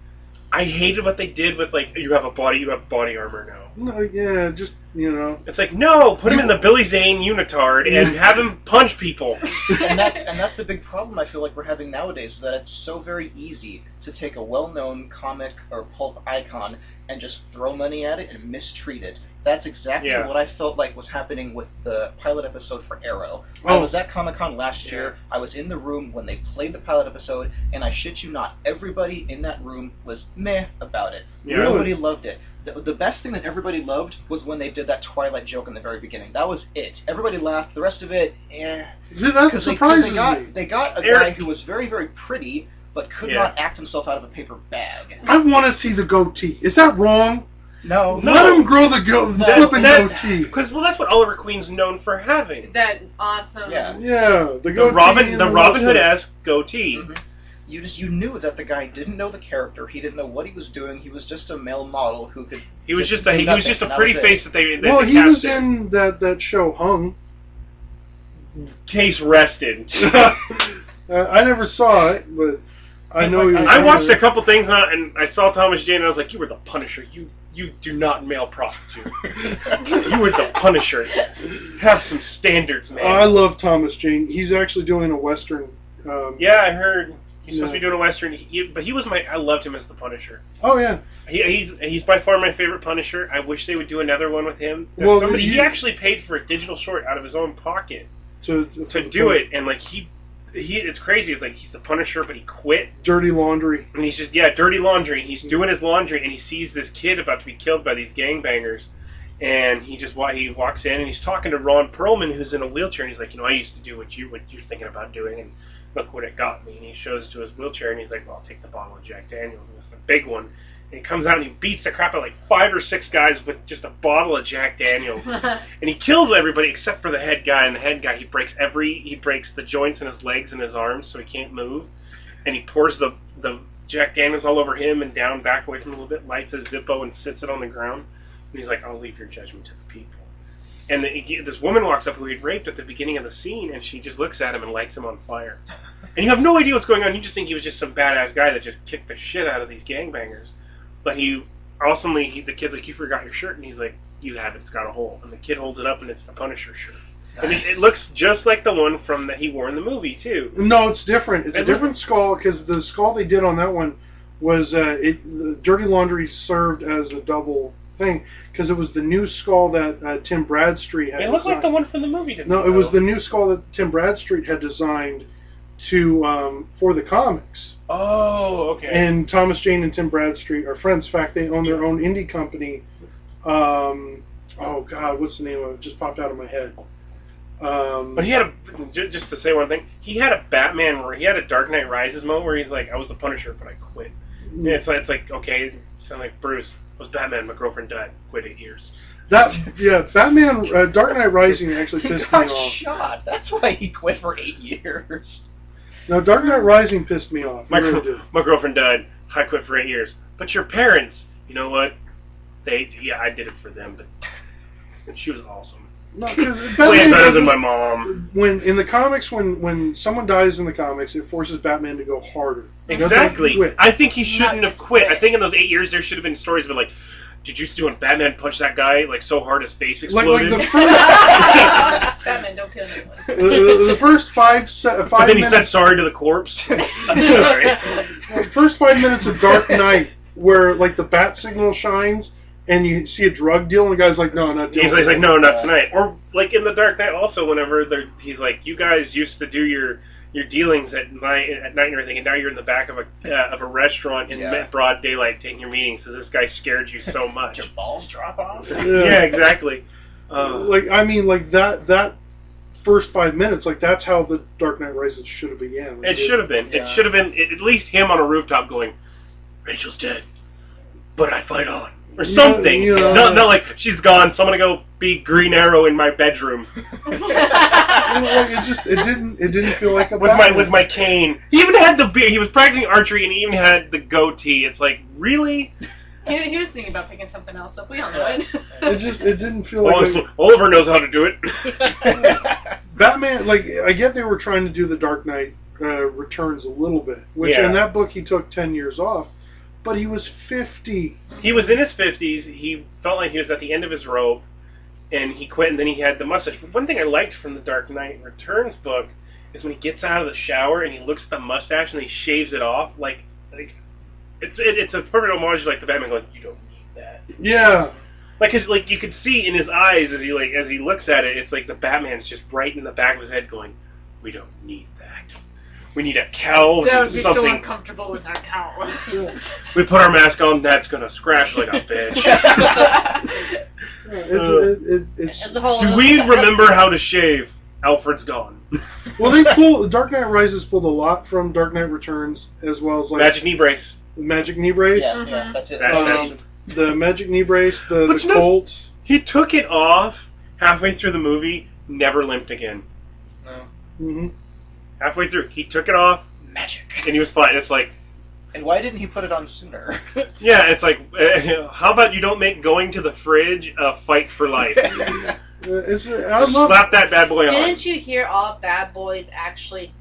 I hated what they did with, you have body armor now. No, yeah, just, It's like, no, put him in the Billy Zane unitard and have him punch people. and that's the big problem I feel like we're having nowadays, that it's so very easy to take a well-known comic or pulp icon and just throw money at it and mistreat it. That's exactly what I felt like was happening with the pilot episode for Arrow. I was at Comic-Con last year. I was in the room when they played the pilot episode, and I shit you not, everybody in that room was meh about it. Yeah. Nobody loved it. The best thing that everybody loved was when they did that Twilight joke in the very beginning. That was it. Everybody laughed. The rest of it, That surprises me. They got a guy who was very, very pretty, but could not act himself out of a paper bag. I want to see the goatee. Is that wrong? No. Let him grow the flipping goatee. Because that's what Oliver Queen's known for having. That awesome. Yeah. The goatee. The Robin Hood-esque goatee. Mm-hmm. You knew that the guy didn't know the character. He didn't know what he was doing. He was just a male model who could. He was just a pretty face that they. Well, he was in that show Hung. Case rested. I never saw it, but I know he was. I watched a couple things and I saw Thomas Jane and I was like, "You were the Punisher. You do not male prostitute. You were the Punisher. Have some standards, man." I love Thomas Jane. He's actually doing a Western. Yeah, I heard. He's supposed to be doing a Western, but he was I loved him as the Punisher. Oh, yeah. He's by far my favorite Punisher. I wish they would do another one with him. Well, he actually paid for a digital short out of his own pocket to do it, and it's crazy. It's like he's the Punisher, but he quit. Dirty laundry. And he's just dirty laundry. He's doing his laundry, and he sees this kid about to be killed by these gangbangers, and he walks in and he's talking to Ron Perlman, who's in a wheelchair, and he's like, I used to do what you're thinking about doing, and look what it got me. And he shows to his wheelchair, and he's like, well, I'll take the bottle of Jack Daniels. And it's a big one. And he comes out and he beats the crap out of like 5 or 6 guys with just a bottle of Jack Daniels. And he kills everybody except for the head guy. And the head guy, he breaks the joints in his legs and his arms so he can't move. And he pours the Jack Daniels all over him and down, back away from him a little bit, lights his Zippo and sits it on the ground. And he's like, I'll leave your judgment to the people. And this woman walks up who he'd raped at the beginning of the scene, and she just looks at him and lights him on fire. And you have no idea what's going on. You just think he was just some badass guy that just kicked the shit out of these gangbangers. But the kid's like, you forgot your shirt, and he's like, you have it, it's got a hole. And the kid holds it up, and it's the Punisher shirt. Nice. And it looks just like the one that he wore in the movie, too. No, it's different. It's a different skull, because the skull they did on that one was, Dirty Laundry served as a double thing, because it was the new skull that Tim Bradstreet had It looked designed. like the one from the movie, didn't it? No, it was the new skull that Tim Bradstreet had designed for the comics. Oh, okay. And Thomas Jane and Tim Bradstreet are friends. In fact, they own their own indie company. Oh, God, what's the name of it? It just popped out of my head. But he had just to say one thing, he had a Batman where he had a Dark Knight Rises moment where he's like, I was the Punisher, but I quit. And it's like, okay, sound like Bruce. I was Batman, my girlfriend died, quit 8 years. Batman, Dark Knight Rising actually pissed me off. He got shot. That's why he quit for 8 years. No, Dark Knight Rising pissed me off. My girlfriend died, I quit for 8 years. But your parents, you know what? I did it for them, but she was awesome. No, way better than my mom. When in the comics, when someone dies in the comics, it forces Batman to go harder. Exactly. I think he shouldn't have quit. I think in those 8 years there should have been stories of like, did you see when Batman punched that guy like so hard his face exploded? Like the first Batman, don't kill anyone. The first five but then minutes. He said sorry to the corpse. Sorry. The first 5 minutes of Dark Knight, where like the bat signal shines. And you see a drug deal, and the guy's like, no, not dealing. He's like, no, not tonight. Or, like, in The Dark Knight also, whenever he's like, you guys used to do your dealings at night and everything, and now you're in the back of a restaurant in broad daylight taking your meetings, so this guy scared you so much. Your balls drop off? Yeah, exactly. That first 5 minutes, like, that's how The Dark Knight Rises should have began. It should have been. Yeah. It should have been at least him on a rooftop going, Rachel's dead, but I fight on. Or something. Not like, she's gone, so I'm going to go be Green Arrow in my bedroom. It didn't feel like a with my cane. He even had the beard. He was practicing archery, and he even had the goatee. It's like, really? He was thinking about picking something else up. We all know it. It didn't feel like... Oliver knows how to do it. Batman, like, I get they were trying to do the Dark Knight Returns a little bit. Which, in that book, he took 10 years off. But he was 50. He was in his 50s. He felt like he was at the end of his rope, and he quit, and then he had the mustache. One thing I liked from the Dark Knight Returns book is when he gets out of the shower and he looks at the mustache and he shaves it off. Like it's a perfect homage, like the Batman going, you don't need that. Yeah. Like you could see in his eyes as he looks at it, it's like the Batman's just right in the back of his head going, we don't need that. We need a cowl. That would be something. so uncomfortable with that cowl. We put our mask on, that's going to scratch like a bitch. Do we remember how to shave? Alfred's gone. Well, Dark Knight Rises pulled a lot from Dark Knight Returns, as well as like... Magic knee brace. Magic knee brace. Yeah, that's it. The magic knee brace, the Colt. He took it off halfway through the movie, never limped again. No. Mm-hmm. Halfway through, he took it off, magic, and he was fine. It's like, and why didn't he put it on sooner? Yeah, it's like, how about you don't make going to the fridge a fight for life? Slap that bad boy on. Didn't you hear all bad boys actually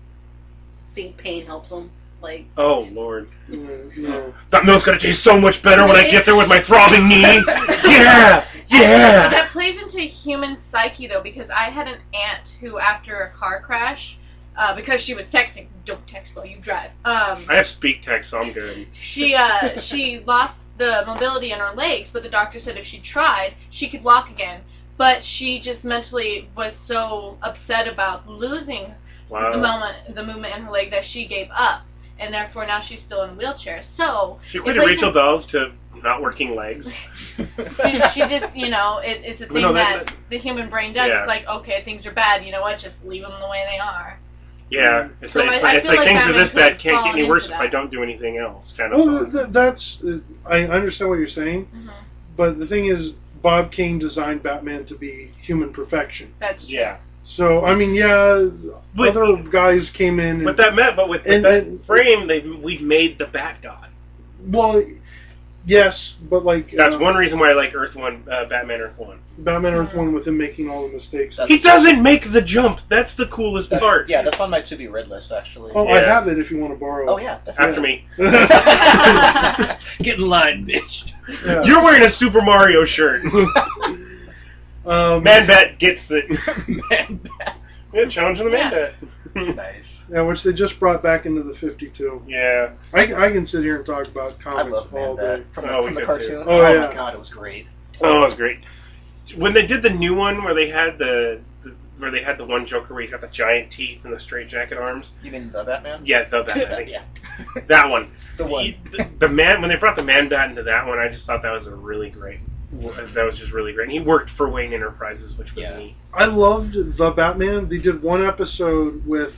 think pain helps them? Like, oh Lord, no. That milk's gonna taste so much better when I get there with my throbbing knee. Yeah. That plays into human psyche though, because I had an aunt who, after a car crash, because she was texting, don't text while you drive. I have speak text, so I'm good. She lost the mobility in her legs, but the doctor said if she tried, she could walk again. But she just mentally was so upset about losing the movement in her leg that she gave up. And therefore now she's still in a wheelchair. So she equated Rachel Dawes to not working legs. she just, it's a thing that the human brain does. Yeah. It's like, okay, things are bad. You know what? Just leave them the way they are. Yeah, it's So like, I it's feel like things are Batman this bad could can't fall get any into worse if that. I don't do anything else. Kind of Well, thought. that's I understand what you're saying, but the thing is, Bob Kane designed Batman to be human perfection. That's Yeah. So I mean, other guys came in. But with that frame, we've made the Bat God. Well, yes, but like That's one reason why I like Earth One, Batman Earth One. Batman Earth One with him making all the mistakes. He doesn't make the jump. That's the coolest part. Yeah, that's on my to be read list actually. Oh, Yeah. I have it if you want to borrow it. Oh yeah, After me. Get in line, bitch. Yeah. You're wearing a Super Mario shirt. Man Bat gets it. Man Bat. Yeah, challenge of the Man Yeah. Bat. Nice. Yeah, which they just brought back into the 52. Yeah. I can sit here and talk about I comics love all Man day. Bat from, Oh, we from the could cartoon. too. Oh, yeah. My god, it was great. Oh, it was great. When they did the new one where they had the one Joker where he's got the giant teeth and the straight jacket arms. You mean the Batman? Yeah, the Batman. Yeah. That one. The one. The man, when they brought the Man Bat into that one, I just thought that was a really great. That was just really great. And he worked for Wayne Enterprises, which was neat. I loved the Batman. They did one episode with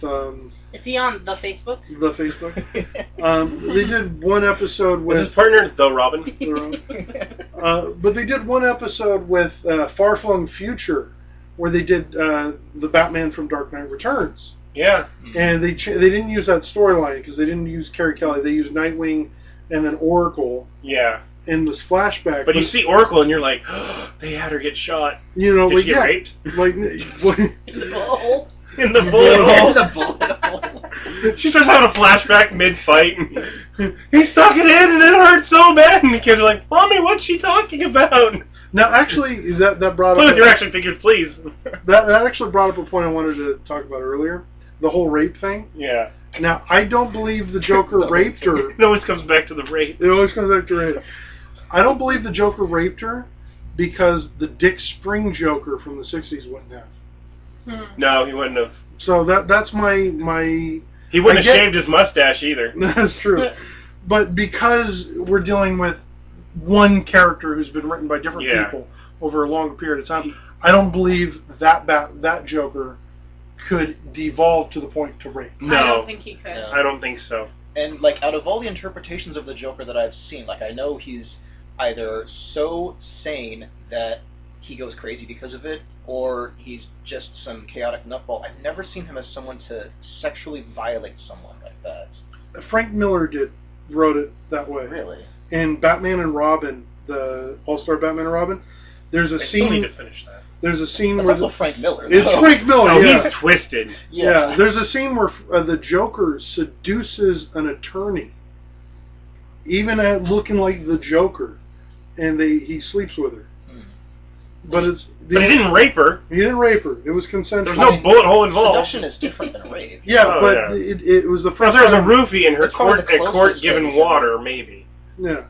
Is he on the Facebook? the Facebook. They did one episode With with his partner, the Robin. but they did one episode with Far Flung Future, where they did the Batman from Dark Knight Returns, Yeah. and they didn't use that storyline because they didn't use Carrie Kelly. They used Nightwing and then Oracle Yeah. in this flashback. But you see Oracle and you're like, oh, they had her get shot. you know, Did like she get raped? like Oh. In the bullet hole. The bullet hole. She starts having a flashback mid-fight. He's stuck it in and it hurts so bad. And the kids are like, Mommy, what's she talking about? now, actually, that brought Put up up your action figures, please. that actually brought up a point I wanted to talk about earlier. The whole rape thing. Yeah. Now, I don't believe the Joker raped her. It always comes back to the rape. It always comes back to rape. I don't believe the Joker raped her because the Dick Spring Joker from the 60s wouldn't have. No, he wouldn't have. So that's my He wouldn't I have get- shaved his mustache either. that's true. But because we're dealing with one character who's been written by different Yeah. people over a longer period of time, I don't believe that Joker could devolve to the point to rape. No. I don't think he could. No. I don't think so. And like out of all the interpretations of the Joker that I've seen, like I know he's either so sane that he goes crazy because of it, or he's just some chaotic nutball. I've never seen him as someone to sexually violate someone like that. Frank Miller wrote it that way. Really? In Batman and Robin, the All-Star Batman and Robin, there's a I still need scene. to finish that. There's a scene That's where also Frank Miller. it's though. Frank Miller. Oh, yeah. he's twisted. Yeah, there's a scene where the Joker seduces an attorney, even at looking like the Joker, and he sleeps with her. But it's But he didn't rape her. He didn't rape her. It was consensual. There's no bullet hole involved. Seduction is different than rape. Yeah, Oh, but yeah. It was the If first there was a time. roofie in her It's probably court, the at court closest given thing. water, maybe. Yeah,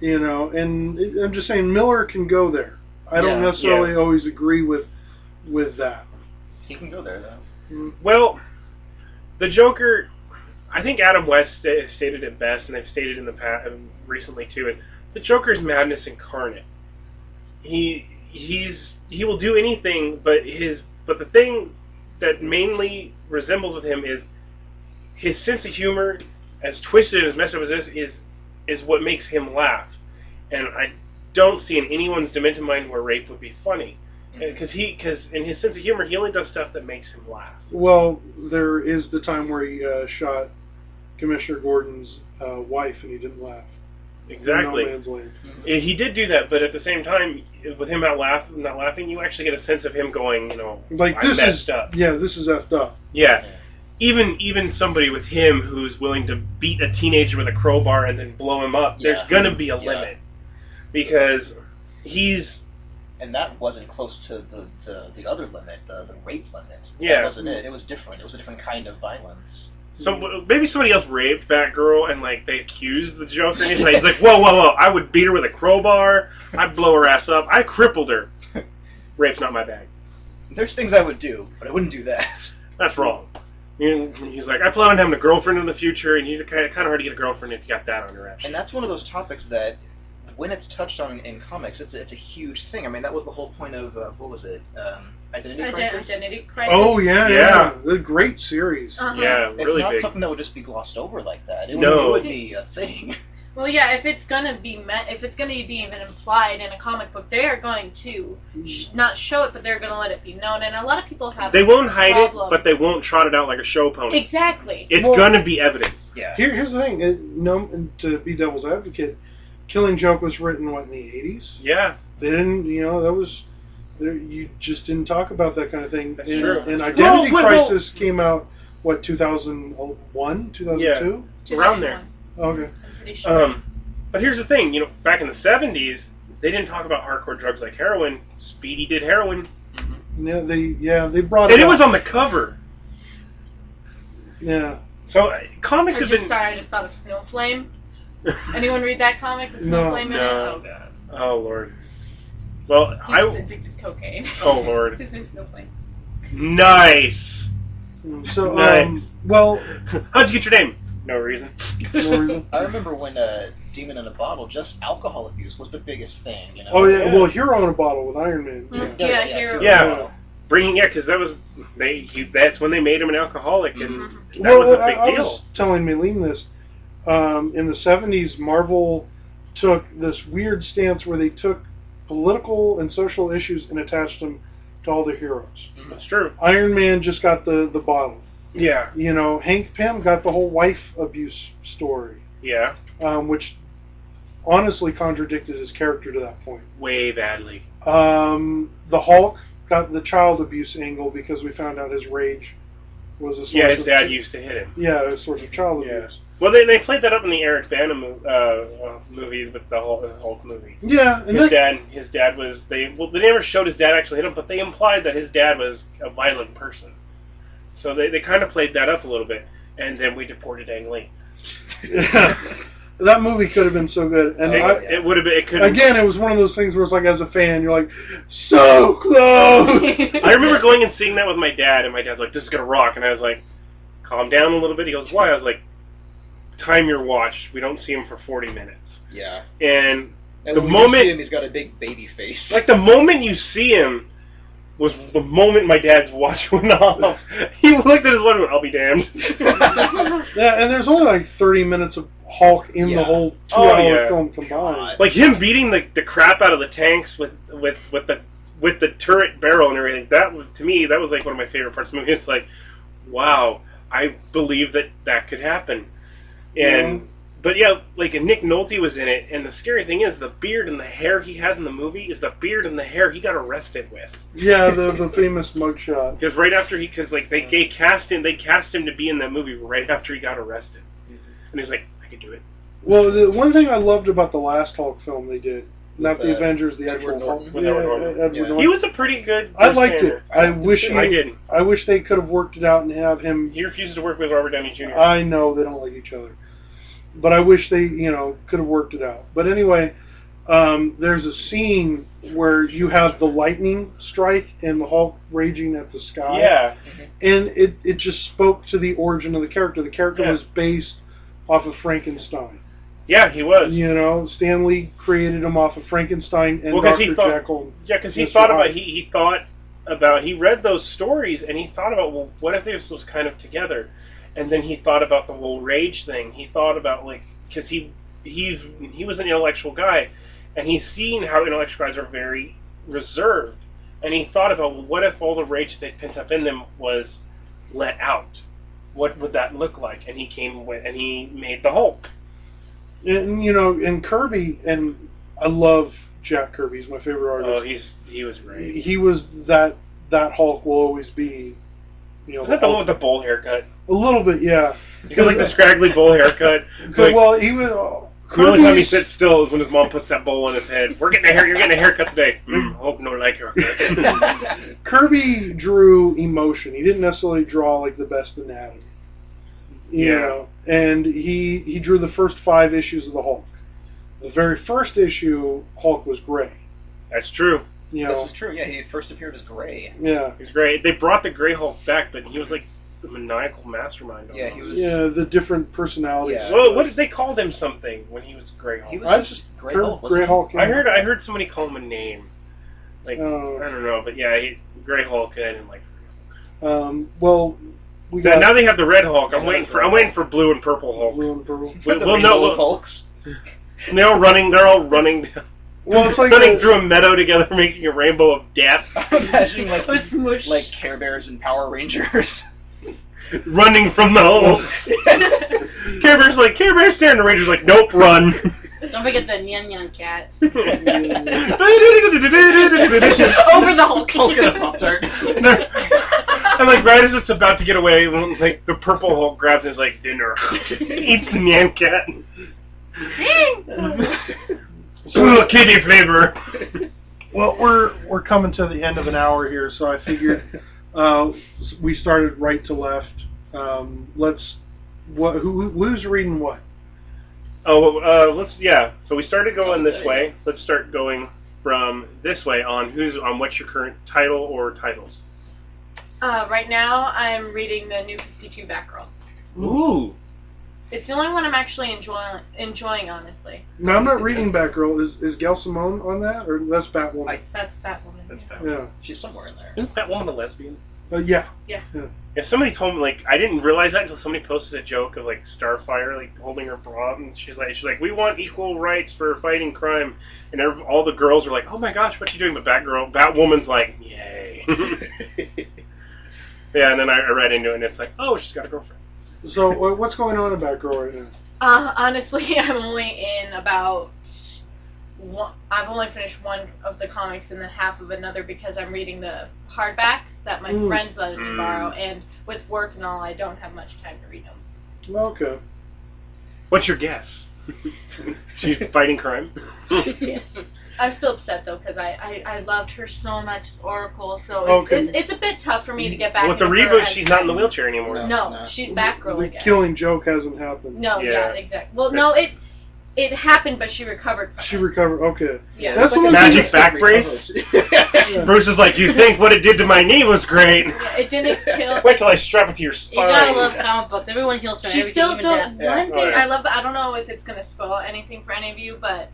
you know, and I'm just saying Miller can go there. I don't Yeah. necessarily always agree with that. He can go there though. Well, the Joker, I think Adam West stated it best, and they've stated in the past recently too. And the Joker's madness incarnate. He will do anything, but the thing that mainly resembles with him is his sense of humor, as twisted and as messed up as this is what makes him laugh. And I don't see in anyone's demented mind where rape would be funny. Because in his sense of humor, he only does stuff that makes him laugh. Well, there is the time where he shot Commissioner Gordon's wife, and he didn't laugh. Exactly. No Man's Land. He did do that, but at the same time, with him not laughing, you actually get a sense of him going, Like I this messed is up. Yeah, this is effed up. Yeah. Even somebody with him who's willing to beat a teenager with a crowbar and then blow him up, Yeah. there's gonna be a Yeah. limit. Because he's... And that wasn't close to the other limit, the rape limit. Yeah. That wasn't it. It was different. It was a different kind of violence. So maybe somebody else raped Batgirl and they accused the Joker and he's like, whoa, I would beat her with a crowbar, I'd blow her ass up, I crippled her. Rape's not my bag. There's things I would do, but I wouldn't do that. That's wrong. And he's like, I plan on having a girlfriend in the future, and it's kind of hard to get a girlfriend if you got that on your ass. And that's one of those topics that when it's touched on in comics, it's a huge thing. I mean, that was the whole point of what was it? Identity Crisis. Identity Crisis. Oh yeah, Yeah. the great series. Uh-huh. Yeah, It's really not big. something that would just be glossed over like that. It No. would be a thing. Well, yeah, if it's gonna be even implied in a comic book, they are going to not show it, but they're gonna let it be known. And a lot of people have. They won't hide it, problem. but they won't trot it out like a show pony. Exactly. It's Well- gonna be evident. Yeah. Here's the thing. To be devil's advocate, Killing Joke was written in the 80s. Yeah. They didn't, that was. You just didn't talk about that kind of thing. That's And, true. and Identity Well, Crisis came out 2001, 2002. Yeah. Around there. Okay. I'm pretty sure. But here's the thing, back in the 70s, they didn't talk about hardcore drugs like heroin. Speedy did heroin. They brought And it it was up. on the cover. Yeah. So comics I have just been... sorry, I just thought of Snowflame. Anyone read that comic? With No. Snowflame in it? No. Oh god. Oh, Lord. Well, He's addicted to cocaine. Oh, Lord. His name's Snowflame. Nice! So, Nice. well, How'd you get your name? No reason. no reason. I remember when Demon in a Bottle, just alcohol abuse was the biggest thing. Oh yeah, Yeah. well, Hero in a Bottle with Iron Man. Mm, Yeah. yeah, Hero. Yeah. Because that was... that's when they made him an alcoholic, and Mhm. that was a big I deal. was telling Maylene this. In the 70s, Marvel took this weird stance where they took political and social issues and attached them to all the heroes. That's true. Iron Man just got the bottle. Yeah. Hank Pym got the whole wife abuse story, Yeah. which honestly contradicted his character to that point. Way badly. The Hulk got the child abuse angle because we found out his rage was a source Yeah, his of dad used to hit him. Yeah, a source of child Yeah. abuse. Well, they played that up in the Eric Bana movie with the Hulk movie. Yeah, and His dad was they never showed his dad actually hit him, but they implied that his dad was a violent person. So they kind of played that up a little bit, and then we deported Ang Lee. that movie could have been so good. And It would have been. It could. again, it was one of those things where it's like, as a fan, you're like, so close. I remember going and seeing that with my dad, and my dad's like, "This is gonna rock," and I was like, "Calm down a little bit." He goes, "Why?" I was like, "Time your watch. We don't see him for 40 minutes." Yeah. And And the when moment- you see him, he's got a big baby face. like the moment you see him was the moment my dad's watch went off. He looked at his watch and went, "I'll be damned." Yeah, and there's only like 30 minutes of Hulk in the Yeah. whole 2 Oh, hour yeah. film combined. Like him beating the crap out of the tanks with the turret barrel and everything. That was, to me, that was like one of my favorite parts of the movie. It's like, wow, I believe that could happen. And but yeah, like and Nick Nolte was in it, and the scary thing is the beard and the hair he has in the movie is the beard and the hair he got arrested with. Yeah, the famous mugshot. Because right after they cast him to be in that movie right after he got arrested, and he's like, I could do it. Well, the one thing I loved about the last Hulk film they did, not the Avengers, the Edward actual Hulk. Norton. With Edward Norton. Edward Yeah. Norton. He was a pretty good. I liked it. first-hander. I wish they could have worked it out and have him. He refuses to work with Robert Downey Jr. I know they don't like each other, but I wish they, could have worked it out. But anyway, there's a scene where you have the lightning strike and the Hulk raging at the sky. Yeah. And it just spoke to the origin of the character. The character Yeah. was based off of Frankenstein. Yeah, he was. Stan Lee created him off of Frankenstein and Well, 'cause Dr. he thought- Jekyll. Yeah, because he Mr. thought about Hyde. he read those stories and he thought about, well, what if this was kind of together? And then he thought about the whole rage thing. He thought about because he was an intellectual guy, and he's seen how intellectual guys are very reserved. And he thought about, well, what if all the rage they pent up in them was let out? What would that look like? And he made the Hulk. And and Kirby, and I love Jack Kirby. He's my favorite artist. Oh, he was great. He was that Hulk will always be. Is that the one with the bowl haircut? A little bit, yeah. He got like the scraggly bowl haircut. Like, Well, he was. the only time he sits still is when his mom puts that bowl on his head. You're getting a haircut today. Hope no like haircut. Kirby drew emotion. He didn't necessarily draw like the best anatomy. You know, and he drew the first 5 issues of the Hulk. The very first issue, Hulk was gray. That's true. This is true. Yeah, he first appeared as Gray. Yeah. He's great. They brought the Gray Hulk back, but he was like the maniacal mastermind. Yeah, he was. Yeah, the different personalities. Yeah. Well, what did they called him something when he was Grey Hulk? He was I just Grey heard Hulk, wasn't Grey he? Hulk. I heard somebody call him a name. Like Oh. I don't know, but yeah, Grey Hulk. I didn't like. Well, we got Now they have the Red Hulk. I'm Yeah, waiting that's for right. I'm waiting for Blue and Purple Hulk. blue and purple. Well, no, Hulks. they're all running. They're all running. Well, it's like running through a meadow together, making a rainbow of death. I'm imagining Smush. like Care Bears and Power Rangers. Running from the hole. Care Bear's staring. The Ranger's like, nope, run. Don't forget the Nyan Nyan cat. Over Over the Hulk. Hulk in a Pop-Tart. And like right as it's about to get away, like the Purple Hulk grabs his like dinner, eats the Nyan cat. Ooh, kitty flavor. Well, we're coming to the end of an hour here, so I figured we started right to left. Who's reading what? So we started going this way. Let's start going from this way on. What's your current title or titles? Right now, I'm reading the new 52 Batgirl. Ooh. It's the only one I'm actually enjoying, honestly. No, I'm not reading Batgirl. Is Gail Simone on that, or that's Batwoman? That's Batwoman. That's yeah. Batwoman. Yeah. She's somewhere in there. Isn't Batwoman a lesbian? Yeah. Yeah. Yeah, somebody told me, like, I didn't realize that until somebody posted a joke of, like, Starfire, like, holding her bra, and she's like, we want equal rights for fighting crime, and all the girls are like, oh my gosh, what you doing? But Batwoman's like, yay. Yeah, and then I read into it, and it's like, oh, she's got a girlfriend. So what's going on in Batgirl right now? Honestly, I'm only in about I've only finished one of the comics and then half of another because I'm reading the hardback that my friends let me borrow, and with work and all, I don't have much time to read them. Okay. What's your guess? She's fighting crime? I'm still upset though because I loved her so much, Oracle. So Okay. it's a bit tough for me to get back. With the into her reboot, as she's not in the wheelchair anymore. No, No. she's Batgirl The again. killing joke hasn't happened. No, Yeah. yeah, exactly. Well, no, it happened, but she recovered from She it. recovered. Okay. Yeah. That's But what the I'm Magic back brace? Yeah. Bruce is like, you think what it did to my knee was great? Yeah, it didn't kill. Wait till I strap it to your You gotta love spine. comic books. Everyone heals from She everything, still even so death. Yeah. one thing Oh, yeah. I love. I don't know if it's gonna spoil anything for any of you, but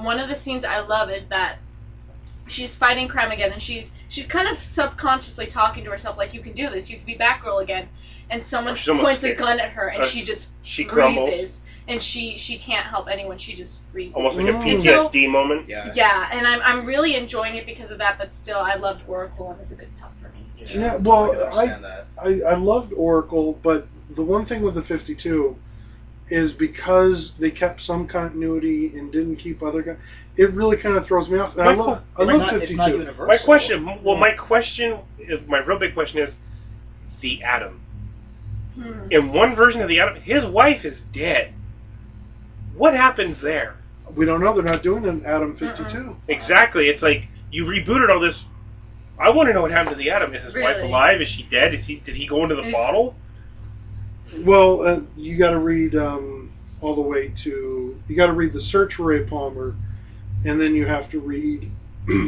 one of the scenes I love is that she's fighting crime again, and she's kind of subconsciously talking to herself like, "You can do this. You can be Batgirl again." And someone she's almost points a scared. gun at her, and she just She crumbles. freezes, and she can't help anyone. She just freezes. Almost like a Mm. PTSD moment. Yeah. Yeah, and I'm really enjoying it because of that, but still, I loved Oracle, and it's a bit tough for me. Yeah, I well, can understand that. I loved Oracle, but the one thing with the 52 is because they kept some continuity and didn't keep other guys, it really kind of throws me off. And I love It's not 52. universal. My question, my real big question is, the Atom. In one version of the Atom, his wife is dead. What happens there? We don't know. They're not doing an Atom 52. Exactly. It's like, you rebooted all this. I want to know what happened to the Atom. Is his wife Really? alive? Is she dead? Did he go into the bottle? Well, you got to read all the way to. You got to read The Search for Ray Palmer, and then you have to read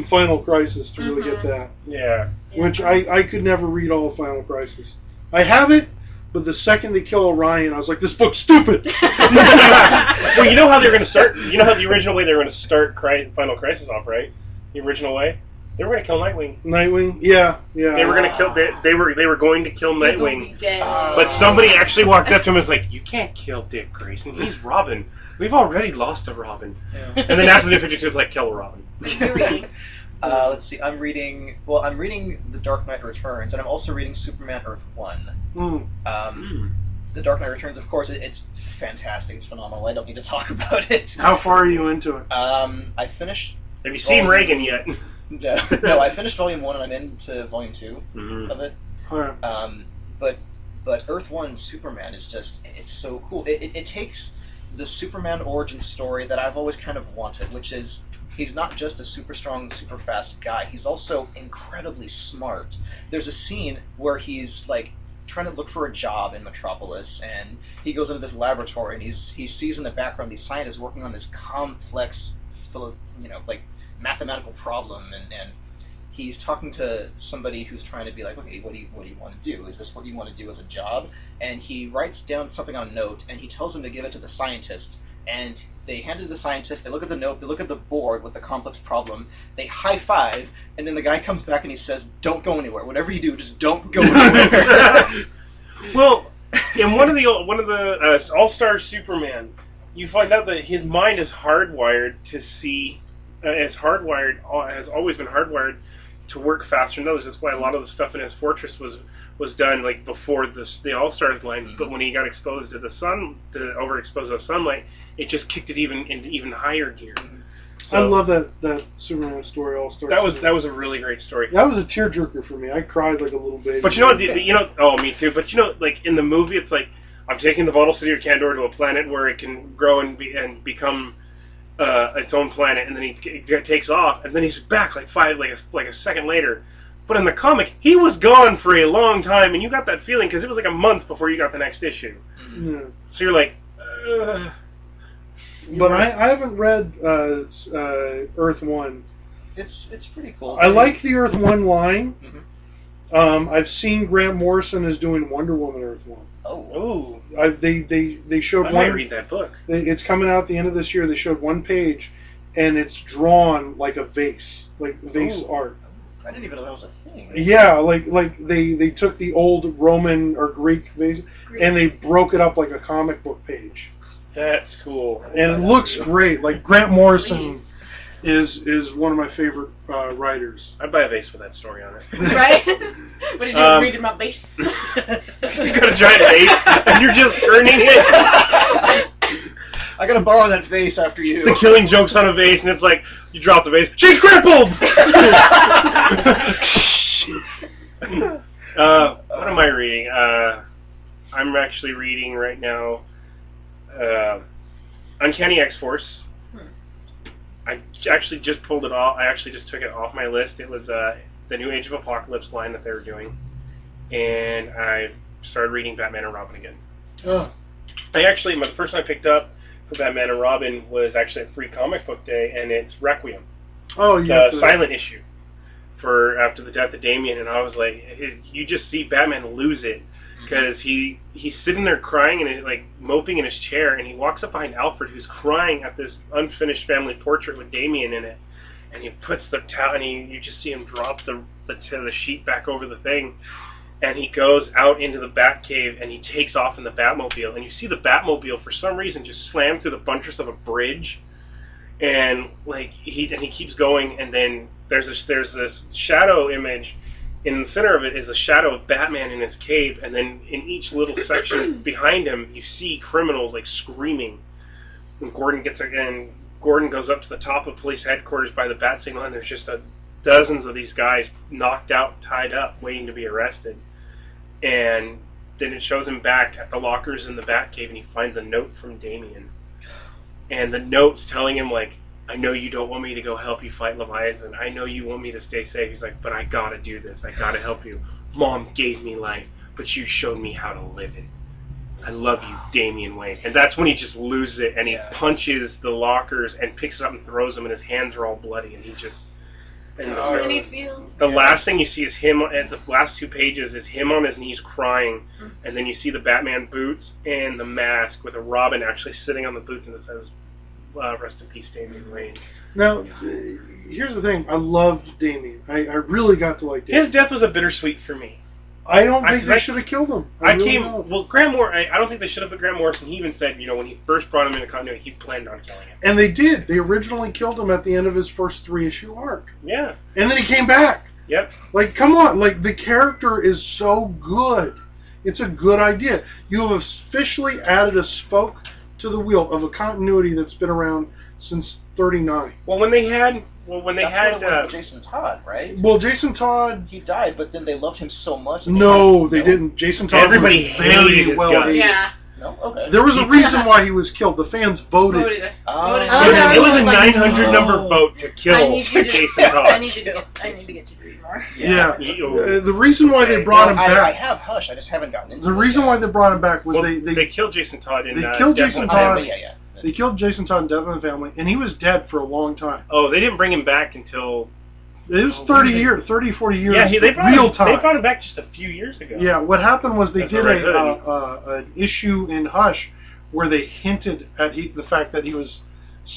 Final Crisis to really get that. Yeah. Which I could never read all of Final Crisis. I have it, but the second they kill Orion, I was like, this book's stupid. Well, you know how they're going to start. You know how the original way they were going to start Final Crisis off, right? The original way. They were going to kill Nightwing. Nightwing, yeah. They were going to kill. They were going to kill Nightwing. Dead. But somebody actually walked up to him and was like, "You can't kill Dick Grayson. He's Robin. We've already lost a Robin." Yeah. And then after the 52, it's like, kill a Robin. You're reading. Let's see. I'm reading The Dark Knight Returns, and I'm also reading Superman Earth 1. The Dark Knight Returns, of course, it's fantastic. It's phenomenal. I don't need to talk about it. How far are you into it? I finished. Have you seen Reagan yet? No, I finished Volume 1 and I'm into Volume 2 of it. Alright. But Earth 1 Superman is just, it's so cool. It takes the Superman origin story that I've always kind of wanted, which is he's not just a super strong, super fast guy. He's also incredibly smart. There's a scene where he's like trying to look for a job in Metropolis, and he goes into this laboratory, and he sees in the background these scientists working on this complex, like mathematical problem, and he's talking to somebody who's trying to be like, okay, what do you want to do? Is this what you want to do as a job? And he writes down something on a note, and he tells them to give it to the scientist. And they hand it to the scientist, they look at the note, they look at the board with the complex problem, they high-five, and then the guy comes back and he says, don't go anywhere. Whatever you do, just don't go anywhere. Well, in one of the All-Star Superman, you find out that his mind is hardwired to see, has always been hardwired to work faster than others. That's why a lot of the stuff in his fortress was done like before the All-Stars line. But when he got exposed to the sun, overexposed to the sunlight, it just kicked it into even higher gear. So, I love that Superman story, All-Star. That was a really great story. That was a tearjerker for me. I cried like a little baby. But you know what? Oh, me too. But you know, like in the movie, it's like I'm taking the Bottle City of Candor to a planet where it can grow and become its own planet, and then he takes off, and then he's back like a second later. But in the comic, he was gone for a long time, and you got that feeling because it was like a month before you got the next issue. Yeah. So you're like, But I haven't read Earth 1. It's pretty cool. I like the Earth 1 line. Mm-hmm. I've seen Grant Morrison is doing Wonder Woman Earth 1. Oh. They showed I one. might read that book. It's coming out at the end of this year. They showed one page, and it's drawn like a vase, like vase art. I didn't even know that was a thing. Yeah, like they took the old Roman or Greek vase and they broke it up like a comic book page. That's cool. And it looks great. Like Grant Morrison is one of my favorite writers. I'd buy a vase with that story on it. Right? What did you read about base? You got a giant vase, and you're just earning it. I gotta borrow that vase after you. The Killing Joke's on a vase, and it's like, you drop the vase, she's crippled! What am I reading? I'm actually reading right now Uncanny X-Force. I actually just pulled it off. I actually just took it off my list. It was the New Age of Apocalypse line that they were doing. And I started reading Batman and Robin again. Oh. The first one I picked up for Batman and Robin was actually a free comic book day, and it's Requiem. Oh, yeah. The silent issue for after the death of Damian, and I was like, you just see Batman lose it. Because he's sitting there crying and like moping in his chair, and he walks up behind Alfred, who's crying at this unfinished family portrait with Damien in it, and he puts the towel, and you just see him drop the sheet back over the thing, and he goes out into the Batcave, and he takes off in the Batmobile, and you see the Batmobile for some reason just slam through the buttress of a bridge, and like he keeps going, and then there's this shadow image. In the center of it is a shadow of Batman in his cave, and then in each little section behind him, you see criminals like screaming. And Gordon goes up to the top of police headquarters by the bat signal, and there's just dozens of these guys knocked out, tied up, waiting to be arrested. And then it shows him back at the lockers in the Batcave, and he finds a note from Damien. And the note's telling him like, I know you don't want me to go help you fight Leviathan. I know you want me to stay safe. He's like, but I gotta do this. I gotta help you. Mom gave me life, but you showed me how to live it. I love you, Damian Wayne. And that's when he just loses it, and he punches the lockers and picks it up and throws them, and his hands are all bloody, and he just... The last thing you see is him, at the last 2 pages, is him on his knees crying, and then you see the Batman boots and the mask with a Robin actually sitting on the boots, and it says, rest in peace, Damian Wayne. Now, here's the thing. I loved Damian. I really got to like Damian. His death was a bittersweet for me. I don't think they should have killed him. I don't think they should have, but Grant Morrison, he even said, when he first brought him into continuity, he planned on killing him. And they did. They originally killed him at the end of his first 3-issue arc. Yeah. And then he came back. Yep. Like, come on. Like, the character is so good. It's a good idea. You have officially added a spoke to the wheel of a continuity that's been around since '39. That's what it was with Jason Todd, right? Well, Jason Todd, he died, but then they loved him so much. No, they didn't. Jason Todd Everybody was very hated his well guts. hated. Yeah. No, okay. There was a reason why he was killed. The fans voted. It was a 900 number vote to kill Jason Todd. I need to get to read more. Yeah. The reason why they brought him back. I have Hush. I just haven't gotten into it. The reason why they brought him back was they killed Jason Todd in they killed Jason Todd. Yeah. They killed Jason Todd and Deviant family, and he was dead for a long time. Oh, they didn't bring him back until It was 30, 40 years. Yeah, they brought real time. They brought him back just a few years ago. Yeah, what happened was they That's did Red Hood. an issue in Hush where they hinted at the fact that he was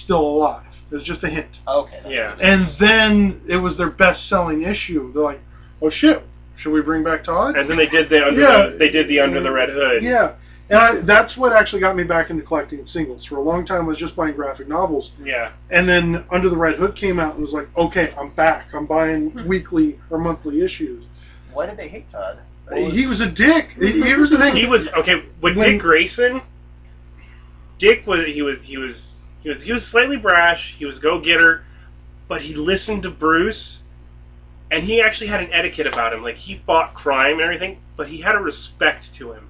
still alive. It was just a hint. Okay. Yeah. And then it was their best-selling issue. They're like, "Oh shit, should we bring back Todd?" And then they did the Under the Red Hood. Yeah, and that's what actually got me back into collecting singles. For a long time, I was just buying graphic novels. Yeah. And then Under the Red Hood came out and was like, "Okay, I'm back. I'm buying weekly or monthly issues." Why did they hate Todd? He was a dick. He was a dick. He was okay with Dick Grayson. Dick was slightly brash. He was go-getter, but he listened to Bruce, and he actually had an etiquette about him. Like, he fought crime and everything, but he had a respect to him.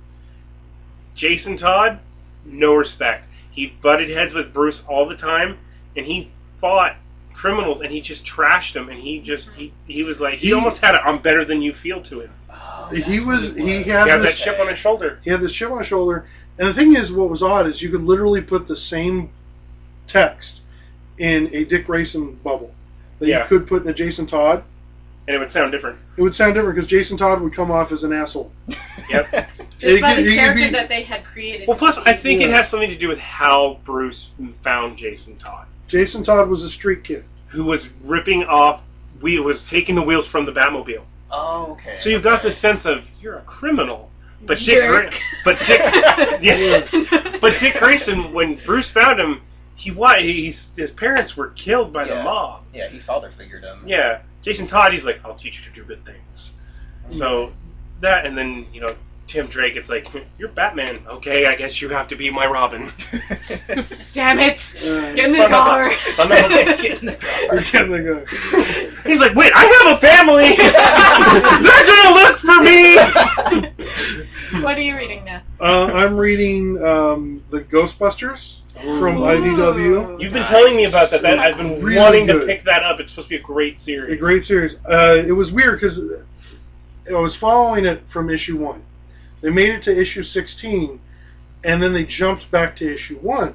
Jason Todd, no respect. He butted heads with Bruce all the time, and he fought criminals, and he just trashed them, and he was like, he almost had a "I'm better than you" feel to him. He He had that chip on his shoulder. He had this chip on his shoulder. And the thing is, what was odd is you could literally put the same text in a Dick Grayson bubble that you could put in a Jason Todd. And it would sound different. It would sound different because Jason Todd would come off as an asshole. Yep. Just by the character that they had created. Well, plus, I think it has something to do with how Bruce found Jason Todd. Jason Todd was a street kid. Who was ripping off, was taking the wheels from the Batmobile. Oh, okay. So you've got this sense of, you're a criminal. But Dick Grayson, when Bruce found him, his parents were killed by the mob. Yeah, he father figured him. Yeah. Jason Todd, he's like, I'll teach you to do good things. So that, and then, Tim Drake, it's like, you're Batman. Okay, I guess you have to be my Robin. Damn it! Get in the car! Get in the car. He's like, wait, I have a family! They're gonna look for me! What are you reading now? I'm reading the Ghostbusters from IDW. You've been telling me about that. I've been really wanting good. to pick that up. It's supposed to be a great series. A great series. It was weird because I was following it from issue 1. They made it to issue 16, and then they jumped back to issue 1.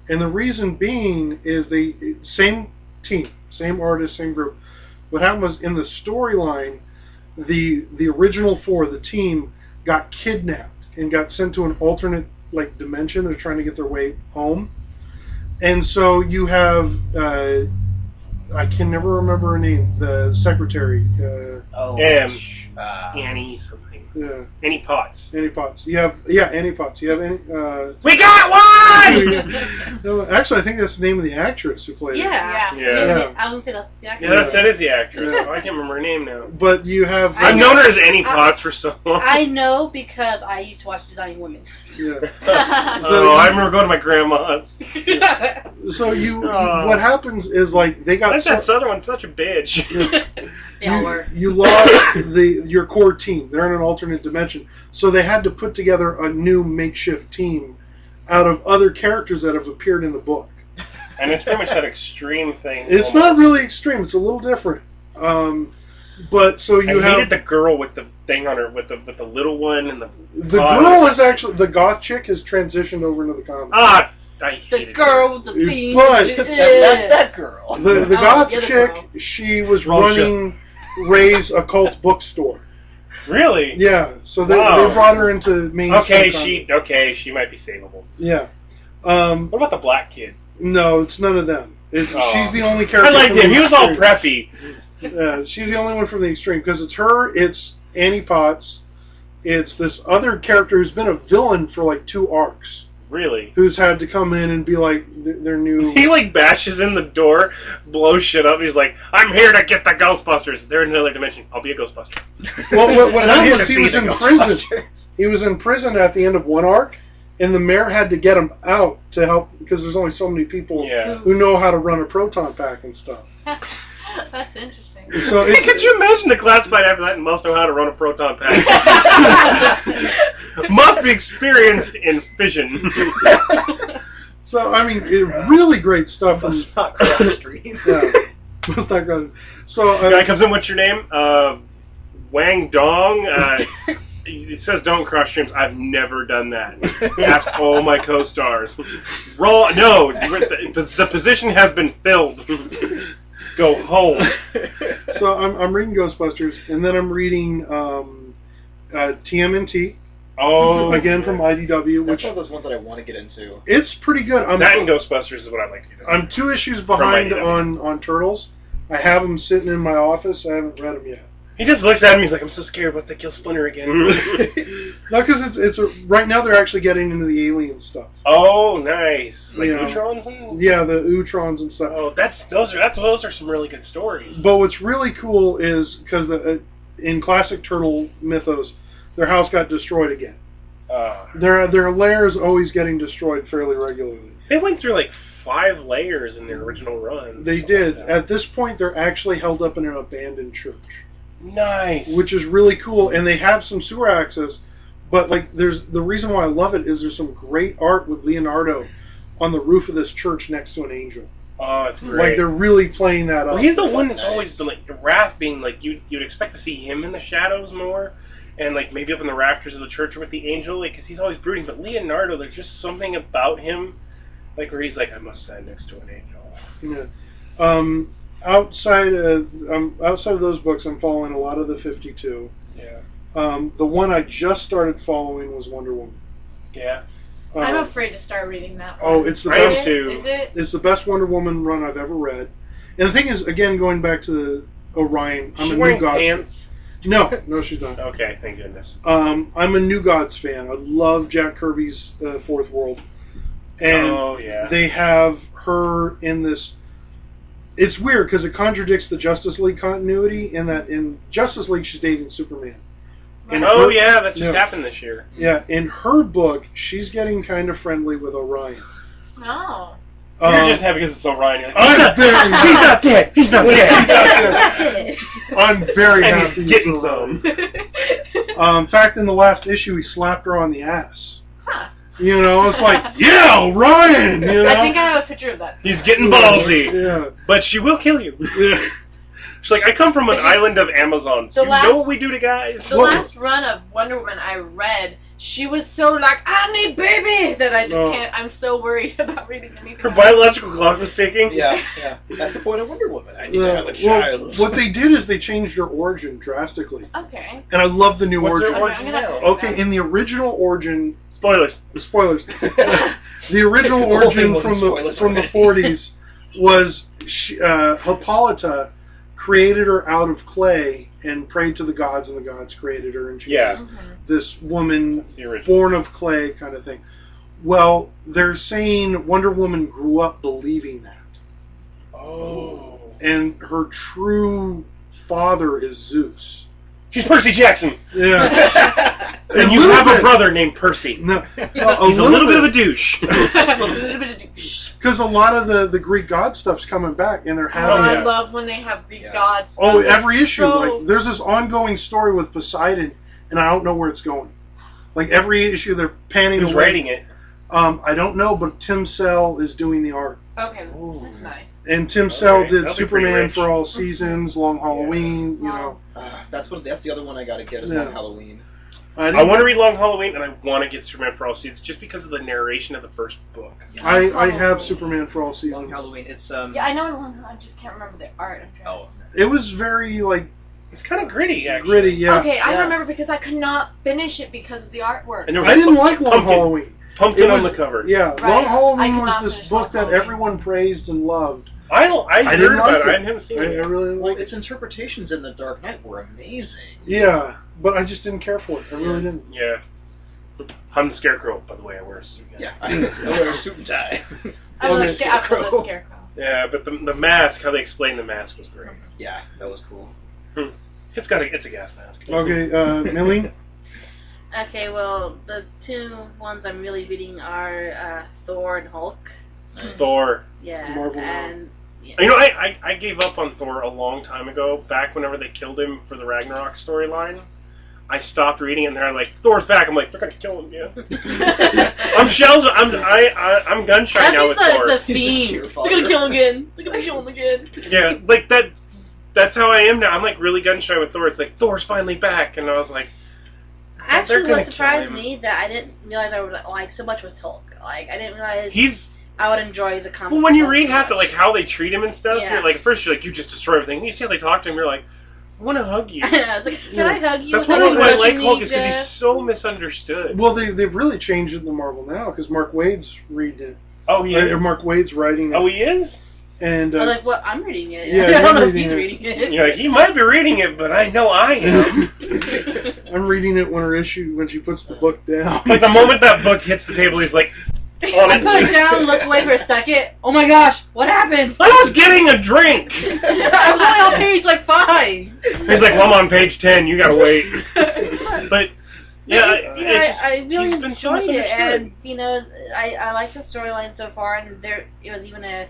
And the reason being is same team, same artist, same group. What happened was in the storyline, the original 4, the team, got kidnapped and got sent to an alternate dimension. They're trying to get their way home. And so you have, I can never remember her name, the secretary. Annie something. Yeah. Annie Potts. Annie Potts. You have Annie Potts. You have Annie. We got one! No, actually, I think that's the name of the actress who played it. Yeah. I don't think that's the actor. Yeah, that is the actress. I can't remember her name now. But you have. I've known her as Annie Potts for so long. I know because I used to watch Designing Women. Yeah. I remember going to my grandma's. So what happens is they got. That's that Southern one, such a bitch. You lost your core team. They're in an alternate dimension, so they had to put together a new makeshift team out of other characters that have appeared in the book. And it's pretty much that extreme thing. It's not really extreme. It's a little different. But so you have hated the girl with the thing on her, with the little one and the girl is actually the goth chick has transitioned over into the comics. I hated the girl with the pink. But that girl. The goth chick, she was running Ray's occult bookstore. Really? Yeah. So they brought her into mainstream. She might be savable. Yeah. What about the black kid? No, it's none of them. She's the only character. I liked him. He was all preppy. She's the only one from the extreme because it's her. It's Annie Potts. It's this other character who's been a villain for 2 arcs. Really? Who's had to come in and be their new. He bashes in the door, blows shit up. He's like, "I'm here to get the Ghostbusters." They're in another dimension. I'll be a Ghostbuster. Well, what happened was he was in prison. He was in prison at the end of one arc, and the mayor had to get him out to help because there's only so many people who know how to run a proton pack and stuff. That's interesting. So could you imagine the classified after that and must know how to run a proton pack? Must be experienced in fission. So, I mean, really great stuff. Must not cross the street. Yeah. Must not go. So, guy comes in, what's your name? Wang Dong. It says don't cross streams. I've never done that. Ask all my co-stars. No, the position has been filled. Go home. So I'm reading Ghostbusters, and then I'm reading TMNT. Oh, Again from IDW, which That's one of those ones that I want to get into. it's pretty good. that and Ghostbusters is what I like to do. I'm 2 issues behind IDW. on Turtles. I have them sitting in my office. I haven't read them yet. He just looks at me. He's like, "I'm so scared. What if they kill Splinter again?" No, because right now they're actually getting into the alien stuff. Oh, nice. Like Yeah. Neutrons? And- Yeah, the Utrons and stuff. Oh, those are some really good stories. But what's really cool is because in classic Turtle mythos, their house got destroyed again. Their lair is always getting destroyed fairly regularly. They went through like 5 layers in their original run. They did. At this point, they're actually held up in an abandoned church. Nice. Which is really cool, and they have some sewer access. But like, the reason why I love it is there's some great art with Leonardo on the roof of this church next to an angel. Oh, it's great. Like they're really playing that up. Well, he's the one that's always been like the Raph being like you'd expect to see him in the shadows more, and like maybe up in the rafters of the church with the angel, like because he's always brooding. But Leonardo, there's just something about him, like where he's like, I must stand next to an angel. Yeah. Outside of those books, I'm following a lot of the 52. Yeah. The one I just started following was Wonder Woman. Yeah. I'm afraid to start reading that one. Oh, it's the I am best. too. Is it? It's the best Wonder Woman run I've ever read. And the thing is, again, going back to the Orion, I'm She a New wearing Gods. pants? No, she's not. Okay, thank goodness. I'm a New Gods fan. I love Jack Kirby's Fourth World, and Oh, yeah. they have her in this. It's weird because it contradicts the Justice League continuity in that in Justice League she's dating Superman. In Oh her- yeah, that just yeah. happened this year. Yeah, in her book, she's getting kind of friendly with Orion. No. You're just happy because it's Orion. You're like, I'm very he's not dead. He's not dead. I'm very And happy. he's getting with Orion. some. In fact, in the last issue, he slapped her on the ass. Huh. You know, it's like, yeah, Orion. You know? I think I have a picture of that. He's getting ballsy. Yeah. But she will kill you. She's like, I come from an island of Amazons. The You last- know what we do to guys? The last run of Wonder Woman I read, she was so like, I need baby, that I just No. can't, I'm so worried about reading anything. Her else. biological clock was ticking. Yeah. That's the point of Wonder Woman. I need to have a child. Well, what they did is they changed her origin drastically. Okay. And I love the new What's her origin. origin I'm gonna now? have to- Okay, in the original origin, Spoilers. spoilers. The original The whole thing origin was spoilers from the already. 40s was Hippolyta created her out of clay and prayed to the gods, and the gods created her, and she Yeah. was this woman The original. born of clay kind of thing. Well, they're saying Wonder Woman grew up believing that, Oh. and her true father is Zeus. She's Percy Jackson. Yeah. And you little have a bit. brother named Percy. No, He's a little bit of a douche. because a lot of the Greek god stuff's coming back, and they're Oh, having I yeah. love when they have Greek Yeah. gods. Oh, That's every issue. so- Like, there's this ongoing story with Poseidon, and I don't know where it's going. Like, every issue they're panning Who's away. writing it? I don't know, but Tim Sell is doing the art. Okay, that's nice. And Tim Sell Okay, did that'll be pretty Superman rich. for All Seasons, Long Halloween, you know. That's the other one I gotta get is Yeah. on Halloween. I want to read Long Halloween, and I want to get Superman for All Seasons just because of the narration of the first book. I have Superman for All Seasons. Long Halloween. It's Yeah, I know one. I just can't remember the art. I'm trying Oh. It was very, like, It's kind of gritty, actually. gritty, yeah. Okay, I Yeah. remember because I could not finish it because of the artwork. And there was I a didn't like Long pumpkin, Halloween. Pumpkin It on was- the cover. Yeah, Right. Long I Halloween could was not this finish book Long that Halloween. everyone praised and loved. I I heard didn't about like it. I it. haven't seen I it. really Well, liked its interpretations in The Dark Knight were amazing. Yeah, but I just didn't care for it. I really didn't. Yeah. I'm the Scarecrow, by the way. I wear a suit. Yeah, I wear a suit and tie. I love Okay, Scarecrow. Scarecrow. Yeah, but the mask, how they explained the mask was great. Yeah, that was cool. It's a gas mask. Okay, Millie? Okay, well, the two ones I'm really reading are Thor and Hulk. Thor. Yeah, Marvel and yeah. You know, I gave up on Thor a long time ago. Back whenever they killed him for the Ragnarok storyline, I stopped reading it, and they're like, "Thor's back." I'm like, "They're gonna kill him, yeah." I'm gun shy I now think with Thor. the theme. They're gonna kill him again. They're gonna kill him again. Yeah, like that. That's how I am now. I'm like really gun shy with Thor. It's like Thor's finally back, and I was like, Actually, gonna what kill surprised him. me that I didn't realize I would like so much with Hulk. Like I didn't realize he's. I would enjoy the comic. Well, when you Hulk read so half much. like how they treat him and stuff, Yeah. you're like at first you're like you just destroy everything. And you see how they talk to him, you're like, I want to hug you. I was like, can I hug you? That's one without reason why I like touching Hulk me, is because Jeff? he's so misunderstood. Well, they've really changed it in Marvel now because Mark Wade's reading it. Oh, he is? Or Mark Wade's writing it. Oh, he is? And I was like, well, I'm reading it. Yeah, I don't know you're if he's reading reading it. You're like, he might be reading it, but I know I am. I'm reading it when she puts the book down. Like, the moment that book hits the table, he's like, I put it down, look away for a second. Oh my gosh, what happened? I was getting a drink! I was only on page like 5. He's like, well, I'm on page 10, you gotta wait. But, yeah, I really he's been so enjoyed it, misunderstood. and I like the storyline so far, and it was even a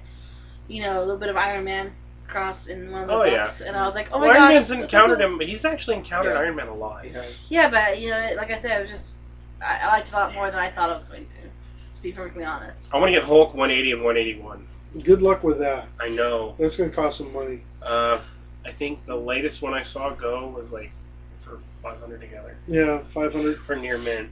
little bit of Iron Man cross in one of the books, yeah. and I was like, oh my Well, gosh. Iron Man's this is encountered cool. him, but he's actually encountered Iron Man a lot. Yeah, but like I said, it was just I liked it a lot more than I thought I was going to be perfectly honest. I want to get Hulk 180 and 181. Good luck with that. I know. That's going to cost some money. I think the latest one I saw go was like for 500 together. Yeah, 500 for near mint.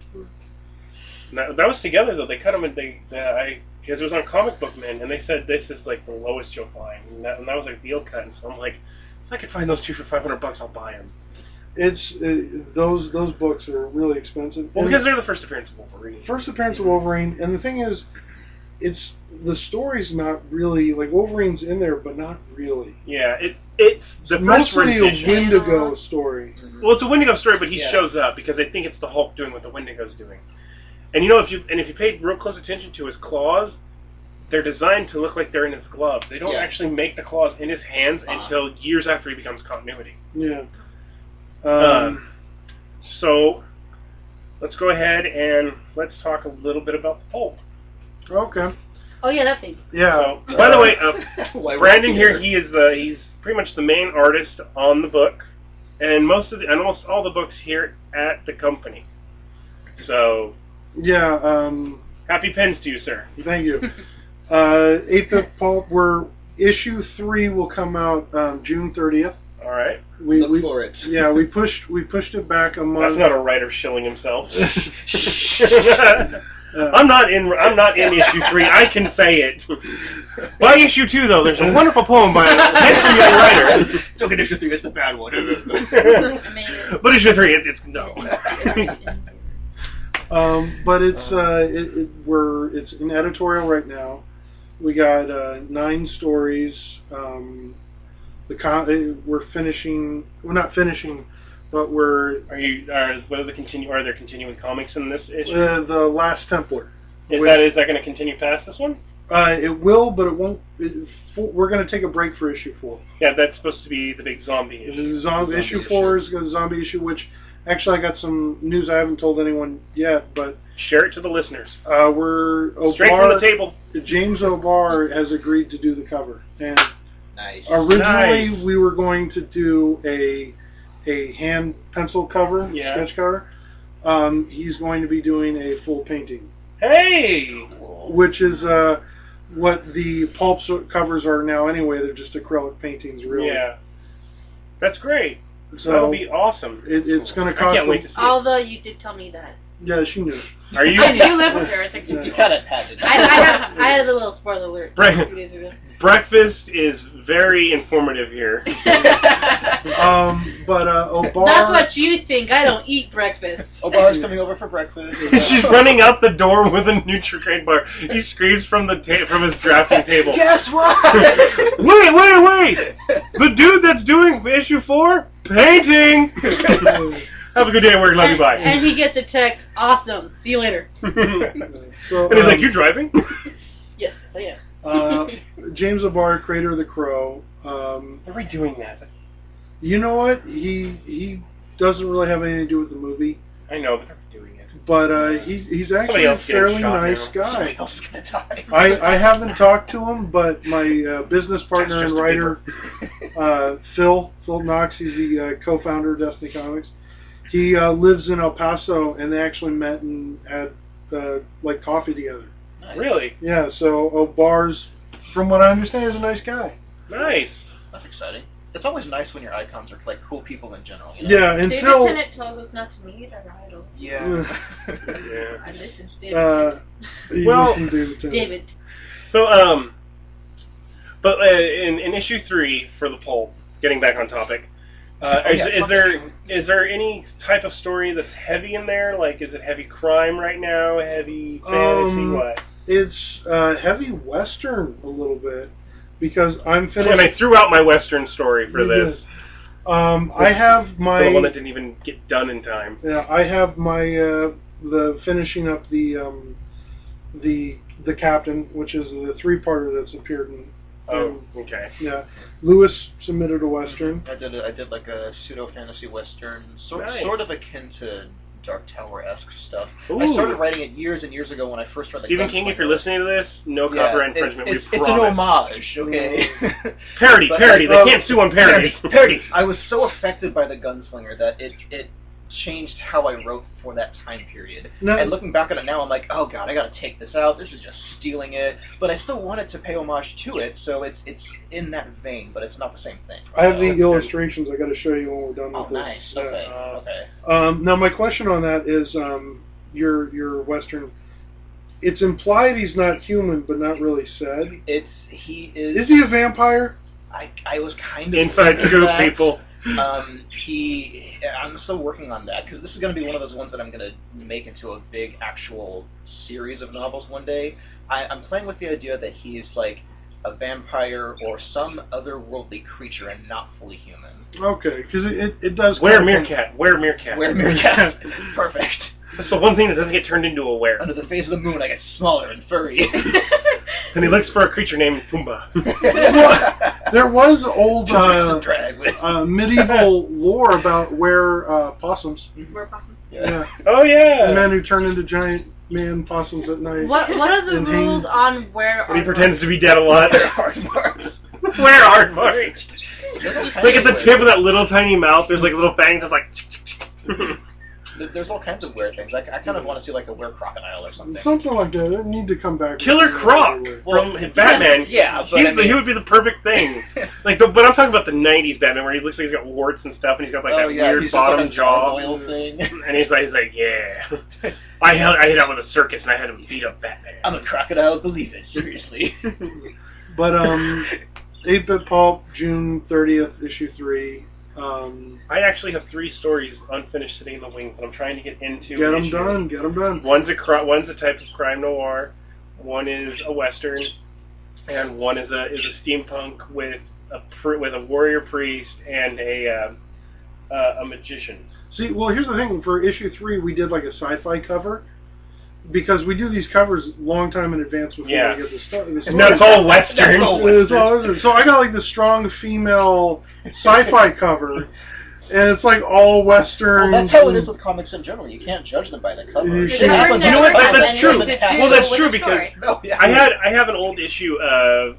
That was together though. They cut them and because it was on Comic Book Men, and they said this is like the lowest you'll find, and that was like deal cut. And so I'm like, if I could find those two for $500, I'll buy them. It's those books are really expensive. Well, And because they're the first appearance of Wolverine. First appearance of Wolverine, and the thing is, it's the story's not really like Wolverine's in there, but not really. Yeah, it's the first mostly rendition. a Wendigo story. Well, it's a Wendigo story, but he shows up because they think it's the Hulk doing what the Wendigo's doing. And if you paid real close attention to his claws, they're designed to look like they're in his gloves. They don't actually make the claws in his hands until years after he becomes continuity. Yeah. So let's go ahead and let's talk a little bit about the pulp. Okay. Oh yeah, that thing. Yeah. So, by the way, Brandon here, he's pretty much the main artist on the book, and almost all the books here at the company. So. Yeah. Happy pens to you, sir. Thank you. 8th of Pulp. Issue 3 will come out June 30th. All right. Look for it. Yeah, we pushed it back a month. That's not a writer shilling himself. I'm not in issue 3. I can say it. By issue 2, though, there's a wonderful poem by a handsome young writer. It's okay, issue 3 is the bad one. But issue 3, it's no. But it's in editorial right now. We got 9 stories. We're finishing. We're not finishing, but we're. Are there continuing comics in this issue? The Last Templar. Is that going to continue past this one? It will, but it won't. We're going to take a break for issue 4. Yeah, that's supposed to be the big zombie issue. Issue 4 is the zombie issue, which actually I got some news I haven't told anyone yet, but share it to the listeners. We're straight from the table. James O'Barr has agreed to do the cover, and nice. Originally we were going to do a hand pencil cover, sketch cover. He's going to be doing a full painting. Hey! Which is what the pulp covers are now anyway. They're just acrylic paintings, really. Yeah. That's great. So that'll be awesome. It's going to cost. I can't wait to see it. Although you did tell me that. Yeah, she knew. Are you? I do live with her. I think You kind of had it. I had a little spoiler alert. Breakfast is very informative here. But O'Barr. That's what you think. I don't eat breakfast. O'Barr's coming over for breakfast. She's running out the door with a Nutri-Grain bar. He screams from from his drafting table. Guess what? Wait! The dude that's doing issue 4, painting. Have a good day at work. Love you. Bye. And he gets a text. Awesome. See you later. So, and he's like, "You driving?" Yes, I am. James O'Barr, creator of The Crow. Are we doing that? You know what? He doesn't really have anything to do with the movie. I know, but we're doing it. But he's actually a fairly nice guy. Somebody else is gonna die. I haven't talked to him, but my business partner and writer, Phil Knox, he's the co-founder of Destiny Comics. He lives in El Paso, and they actually met and had like coffee together. Nice. Really? Yeah. So O'Barr's, from what I understand, is a nice guy. Nice. That's exciting. It's always nice when your icons are like cool people in general. You know? Yeah, and David Phil. Tennant told us not to meet our idol. Yeah. Yeah. I listened to David Tennant. Well, David. So but in issue 3 for the pulp, getting back on topic, Is there any type of story that's heavy in there? Like, is it heavy crime right now? Heavy fantasy? What? It's heavy Western a little bit because I'm finished. And I threw out my Western story for this. I have my the one that didn't even get done in time. Yeah, I have my the finishing up the captain, which is the 3-parter that's appeared in. Oh, okay. Yeah, Lewis submitted a Western. I did like a pseudo fantasy Western, sort of akin to Dark Tower-esque stuff. Ooh. I started writing it years and years ago when I first read the Stephen King, if you're listening to this, no copyright infringement. It's we an homage, okay? Parody. They can't sue on parody. Parody. I was so affected by the Gunslinger that it changed how I wrote for that time period. No. And looking back at it now, I'm like, oh god, I gotta take this out. This is just stealing it. But I still wanted to pay homage to it, so it's in that vein, but it's not the same thing. I have the illustrations. I got to show you when we're done with this. Oh, nice. Okay. Now my question on that is, your Western. It's implied he's not human, but not really said. He is. Is he a vampire? I was kind of inside scoop, people. I'm still working on that because this is going to be one of those ones that I'm going to make into a big actual series of novels one day. I'm playing with the idea that he's like a vampire or some otherworldly creature and not fully human. Okay, because it does. Were meerkat. Perfect. That's the one thing that doesn't get turned into a were. Under the face of the moon, I get smaller and furry. And he looks for a creature named Pumbaa. There was old medieval lore about possums. Were possums? Yeah. Oh yeah. Men who turn into giant man possums at night. What are the rules on where? He pretends to be dead a lot. Where are marks? Where are marks? Like at the tip of that little tiny mouth, there's like little fangs that's like. There's all kinds of weird things. I kind of want to see like a were crocodile or something. Something like that. They need to come back. Killer Croc from Batman. Yeah, but he would be the perfect thing. But I'm talking about the '90s Batman, where he looks like he's got warts and stuff, and he's got like that weird bottom jaw, thing. And he's like, yeah. I hit out with a circus, and I had him beat up Batman. I'm a crocodile. Believe it, seriously. But 8-Bit Pulp, June 30th, issue 3. I actually have 3 stories unfinished sitting in the wings that I'm trying to get into. Get them done. One's a type of crime noir, one is a western, and one is a steampunk with a warrior priest and a magician. See, well, here's the thing. For issue 3, we did like a sci-fi cover. Because we do these covers a long time in advance before we get the story. And that's all Western. So I got like the strong female sci-fi cover, and it's like all Western. Well, that's how it is with comics in general. You can't judge them by the cover. You know what? That's true. Well, that's true because I have an old issue of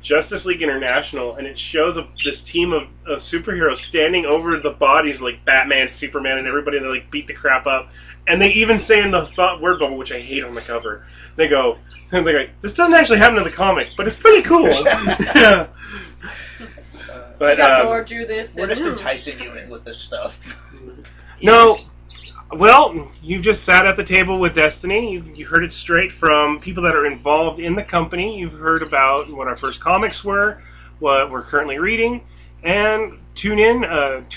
Justice League International, and it shows this team of superheroes standing over the bodies of like Batman, Superman, and everybody, and they like beat the crap up. And they even say in the word bubble, which I hate on the cover, they go, this doesn't actually happen in the comics, but it's pretty cool. Yeah. But Lord drew this. We're just enticing you in with this stuff. No. Well, you just sat at the table with Destiny. You heard it straight from people that are involved in the company. You've heard about what our first comics were, what we're currently reading, and tune in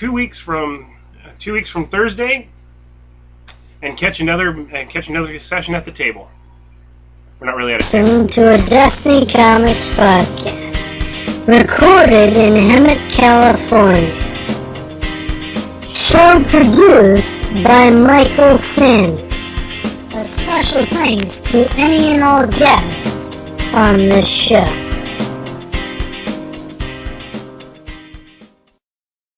2 weeks from Thursday. And catch another session at the table. We're not really at a table. Listen to a Destiny Comics podcast, recorded in Hemet, California. Show produced by Michael Sanders. A special thanks to any and all guests on this show.